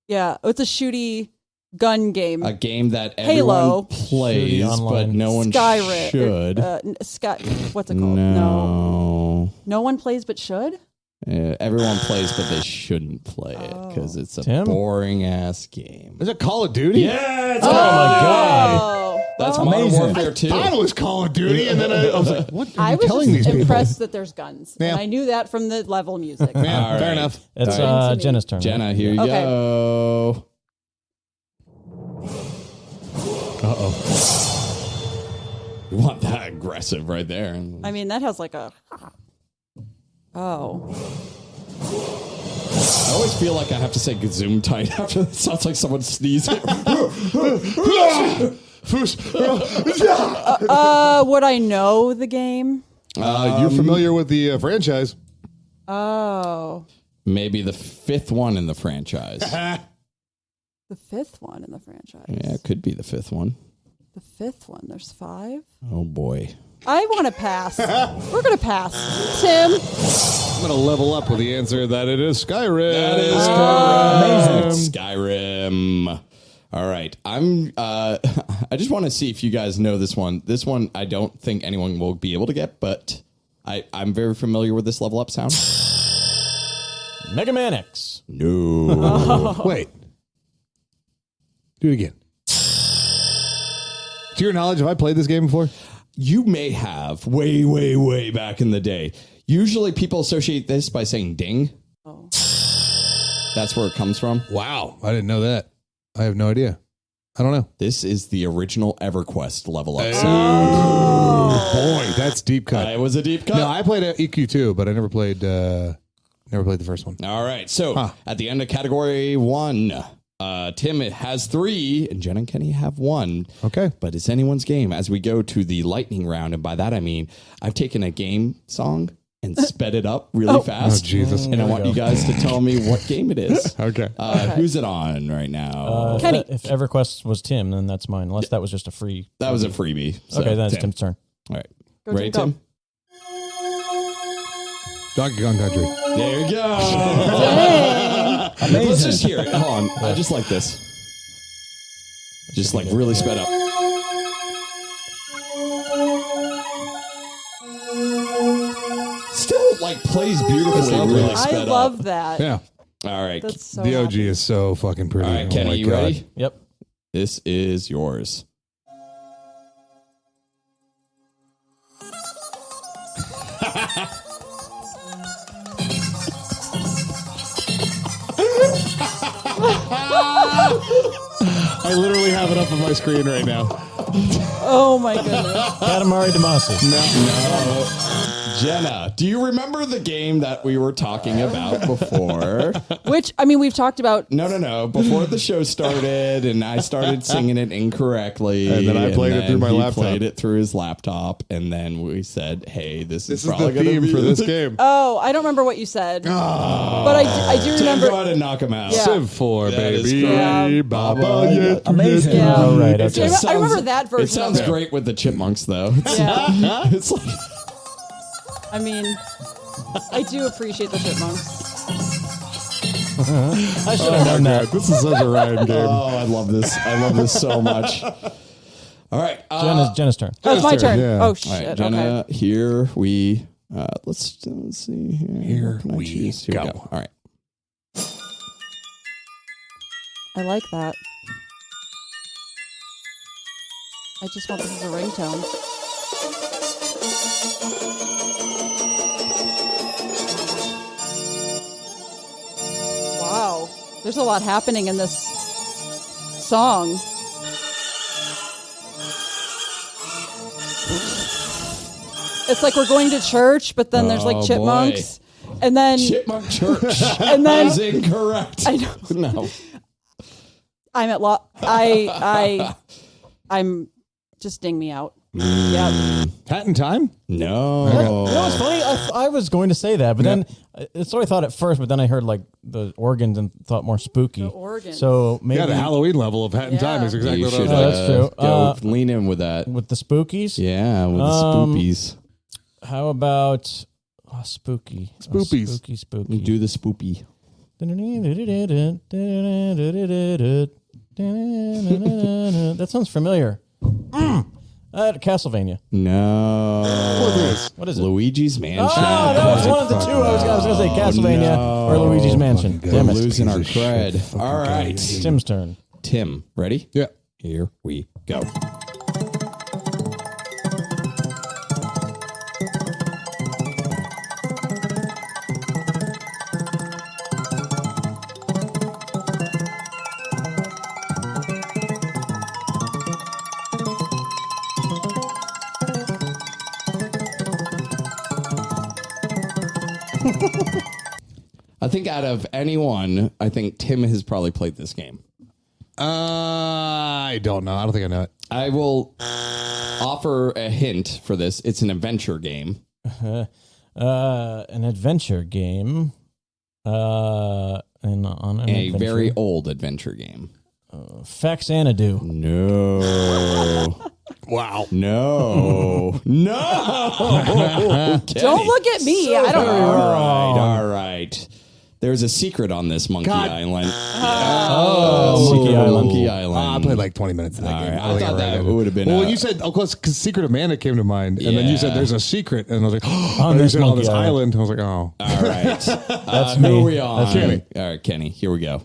Yeah, it's a shooty gun game. A game that Halo. everyone plays, Shooty but online. no one Skyrim. should. Sky. What's it called? No. No one plays but should. Everyone plays, but they shouldn't play it because it's a Tim? boring ass game. Is it Call of Duty? Yeah, it's Oh my god! Oh, That's well, Modern Amazing. Warfare 2. I thought it was Call of Duty, and then I was like, "What are I you was telling just these impressed that there's guns, Yeah. and I knew that from the level music. people?" Yeah, All fair right. enough. It's All right. Jenna's turn. Jenna, here you Okay. go. You want that aggressive right there. I mean, that has like a. Oh, I always feel like I have to say zoom tight after that. Sounds like someone sneezing. would I know the game? You're familiar with the franchise? Oh, Maybe the fifth one in the franchise. the fifth one in the franchise. Yeah, it could be the fifth one. The fifth one. There's 5. Oh boy. I want to pass. We're gonna pass. Tim. I'm going to level up with the answer that it is Skyrim. That is correct. Skyrim. All right. I just want to see if you guys know this one. This one I don't think anyone will be able to get, but I'm very familiar with this level up sound. Mega Man X. No. Wait. Do it again. To your knowledge, have I played this game before? You may have way, way, way back in the day. Usually people associate this by saying ding. Oh. That's where it comes from. Wow. I didn't know that. I have no idea. I don't know. This is the original EverQuest level up sound. Oh, boy. That's deep cut. It was a deep cut. No, I played EQ2, but I never played the first one. All right. So at the end of category 1, Tim has 3, and Jen and Kenny have 1. Okay. But it's anyone's game as we go to the lightning round. And by that, I mean, I've taken a game song and sped it up really fast. Oh, Jesus. And I want you guys to tell me what game it is. Okay. Who's it on right now? Kenny. If EverQuest was Tim, then that's mine. Unless that was just a free. That was a freebie. So, Okay, then it's Tim. Tim's turn. All right. Go, Ready, Tim, go. Tim? Donkey Kong Country. There you go. Dang. Let's just hear it. Hold on. I just like this. Just like really sped up. Still like plays beautifully, really I sped love up. that. Yeah. All right. That's so The OG happy. is so fucking pretty. All right, Oh Kenny, my you God. ready? Yep. This is yours. I literally have it up on my screen right now. Oh my goodness. Katamari Damacy. No. Jenna, do you remember the game that we were talking about before? Which, I mean, we've talked about. No. Before the show started, and I stared singing it incorrectly, And then I played it through my he laptop. Played it through his laptop, and then we said, "Hey, this This is is the probably gonna theme be for this game. Oh, I don't remember what you said. But I do Tim, remember. go ahead and knock him out. Yeah. Civ 4, That is baby. correct. Baba, yeah. Amazing. Yeah. All right. It Okay. just I remember sounds- that version It sounds of it. great with the chipmunks, though. Yeah. It's like I mean, I do appreciate the chipmunks. I should have done that. This is such a Ryan game. oh, I love this. I love this so much. All right, Jenna's turn. Oh, it's my turn. yeah. Oh, all right, shit. Jenna. Okay. Here we let's see here. Here What can I we choose? Here we go. go. All right. I like that. I just want this as a ringtone. There's a lot happening in this song. It's like we're going to church, but then there's like chipmunks. And then Chipmunk Church. and then That is incorrect. I know. No. I'm at I'm just ding me out. Yeah. Hat in Time? No. You know what's funny? I was going to say that, but then it's what I thought at first, but then I heard like the organs and thought more spooky. The organs. So maybe Yeah, the Halloween level of Hat in Time is exactly You what I should was like. that's true. go lean in with that. with the spookies. Yeah, with the spoopies. How about spooky? Spoopies. Spooky. Do the spoopy. That sounds familiar. Castlevania. No. What is it? Luigi's Mansion. Oh, that was one of the two. I was going to say Castlevania or Luigi's Mansion. We're Damn it. losing our cred. All right. Tim's turn. Tim, ready? Yeah. Here we go. I think out of anyone, I think Tim has probably played this game. I don't know. I don't think I know it. I will offer a hint for this. It's an adventure game. An adventure game. And on an A adventure. very old adventure game. Faxanadu. No. Wow. No. No. Don't look at me. I don't know. All right. There's a secret on this Monkey Island. Monkey Island. Monkey Island. I played like 20 minutes of that game. right. I don't think thought read that it. would have been Well, a- when you said, of course, because Secret of Mana came to mind, and then you said Yeah. there's a secret, and I was like, On you this said on Monkey this Island. island. I was like, oh. All right. That's who me. are we on? That's Kenny. All right, Kenny. Here we go.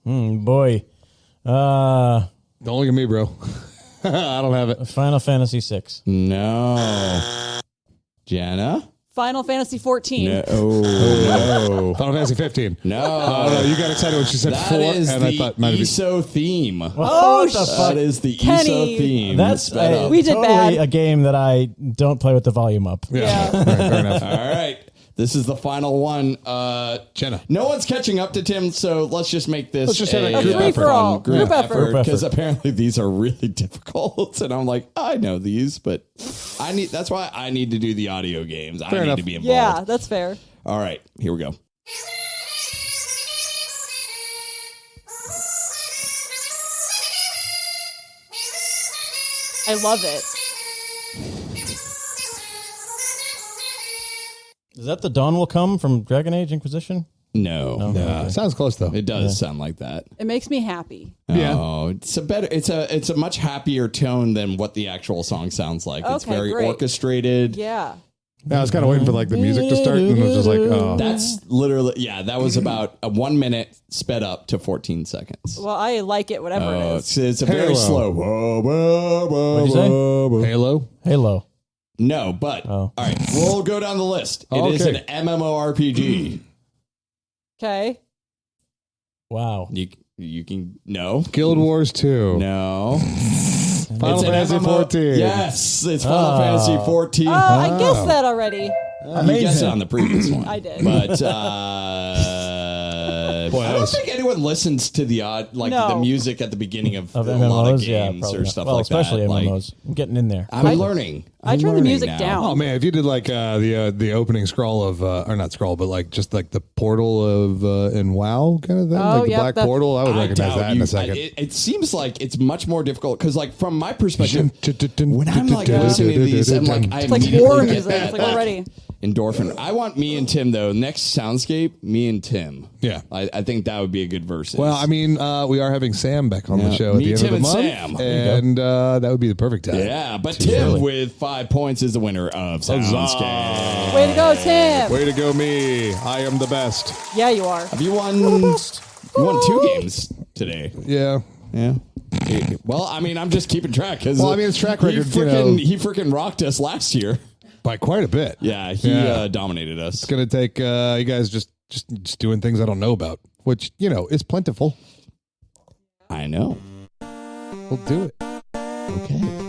Boy. Don't look at me, bro. I don't have it. Final Fantasy VI. No. Jenna? Final Fantasy 14. No. No. Final Fantasy 15. No. Oh, no, you got excited when she said That 4, is and I the thought might be. ESO theme. Oh, what the fuck? That is the Kenny. ESO theme. That's Sped up. We did totally bad. a game that I don't play with the volume up. Yeah. All right, fair enough. All right. This is the final one. Jenna. No one's catching up to Tim, so let's just make this Let's just have a group fun effort. Group effort. Group effort. because apparently these are really difficult, and I'm like, I know these, but that's why I need to do the audio games. I need enough. to be involved. Yeah, that's fair. All right, here we go. I love it. Is that the Dawn Will Come from Dragon Age Inquisition? No. Sounds close, though. It does sound like that. It makes me happy. Yeah. Oh, it's a much happier tone than what the actual song sounds like. It's Okay, very great. orchestrated. Yeah. I was kind of waiting for like the music to start, and it was just like, oh. That's literally, that was about a 1 minute sped up to 14 seconds. Well, I like it, whatever it is. It's a very Halo. slow. What'd you say? Halo. Halo. No, but all right, we'll go down the list. It is Okay. an MMORPG. Okay. Wow. You can no. Guild Wars 2. No. Final It's an Fantasy MMO 14. Yes, it's Final Fantasy 14. Oh, I guessed that already. You guessed it on the previous one. I did. But Boy, I don't think anyone listens to the No. the music at the beginning of a MMOs, lot of yeah, games probably or not. stuff Well, like especially that. MMOs. I'm getting in there. I'm learning. I I'm turn the learning music now. down. Oh man, if you did like the opening scroll of or not scroll, but like just like the portal of in WoW kind of thing, Oh, like the yeah, black that- portal, I would I recognize doubt that in you- a second. It seems like it's much more difficult because, like, from my perspective, when I'm like listening to these, I'm like, I It's like immediately horror get music. that, It's like already. endorphin. I want me and Tim though. Next Soundscape, me and Tim. Yeah. I think that would be a good versus. Well, I mean, we are having Sam back on the show at Me, the end Tim, of the and month, Sam. and that would be the perfect time. yeah, but Tim with 5 points is the winner of Soundscape. Way to go, Tim. Way to go, me! I am the best. Yeah, you are. Have you won? You won 2 games today. Yeah. Yeah. Well, I mean, I'm just keeping track because Well, I mean, it's track record. He freaking rocked us last year. By quite a bit. Yeah, he dominated us. It's gonna take you guys just doing things I don't know about, which is plentiful. I know. We'll do it. Okay.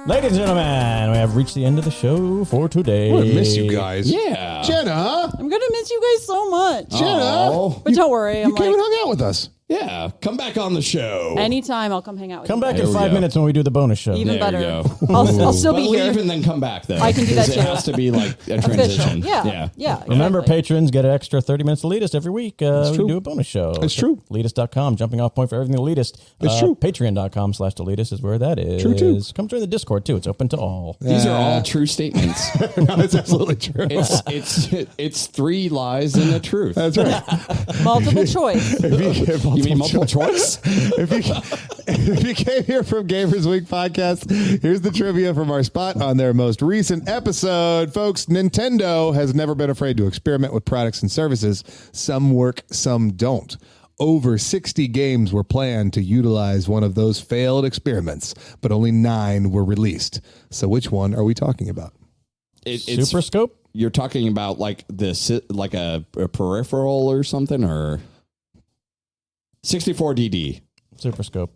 Ladies and gentlemen, we have reached the end of the show for today. I'm gonna miss you guys. Yeah. Jenna. I'm gonna miss you guys so much. Jenna. Oh. But don't worry, You came and hung out with us. Yeah. Come back on the show. anytime I'll come hang out with Come you. back There in we 5 go. minutes when we do the bonus show. Even There better. you go. I'll still But be here. leave and then come back though. I can do that 'Cause too. It has to be like a Official. transition. Yeah. Remember, exactly. patrons get an extra 30 minutes of Leetist every week. We true. do a bonus show. It's true. Leetist.com, jumping off point for everything Leetist. It's true. Patreon.com/Leetist is where that is. True, too. Come join the Discord, too. It's open to all. These are all true statements. No, it's absolutely true. It's 3 lies and the truth. That's right. Multiple choice. You mean multiple choice? If you came here from Gamers Week podcast, here's the trivia from our spot on their most recent episode. Folks, Nintendo has never been afraid to experiment with products and services. Some work, some don't. Over 60 games were planned to utilize one of those failed experiments, but only 9 were released. So which one are we talking about? It's Super Scope? You're talking about like like a peripheral or something, or 64DD. Super Scope.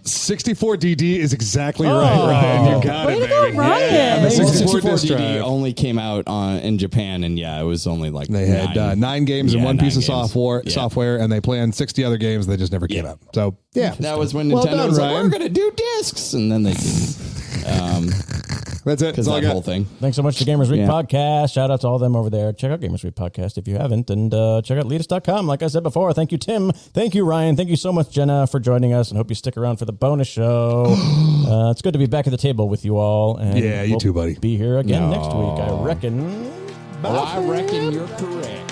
64DD is exactly right, Oh. Ryan. You got Way it, to go, baby. Ryan. Yeah, the 64 disc 64DD drive. only came out in Japan, and it was only like They had 9 games and Yeah, one 9 piece of games. Yeah. software, and they planned 60 other games that just never came out. So, yeah. That was when Well Nintendo done, was like, Ryan. "We're going to do discs," and then they didn't. That's it. Because That's all I that got. whole thing. Thanks so much to Gamers Week Yeah. Podcast. Shout out to all of them over there. Check out Gamers Week Podcast if you haven't. And check out Leetist.com. Like I said before, thank you, Tim. Thank you, Ryan. Thank you so much, Jenna, for joining us. And hope you stick around for the bonus show. It's good to be back at the table with you all. And Yeah, you too, buddy. Be here again next week, I reckon. Oh, I reckon you're correct.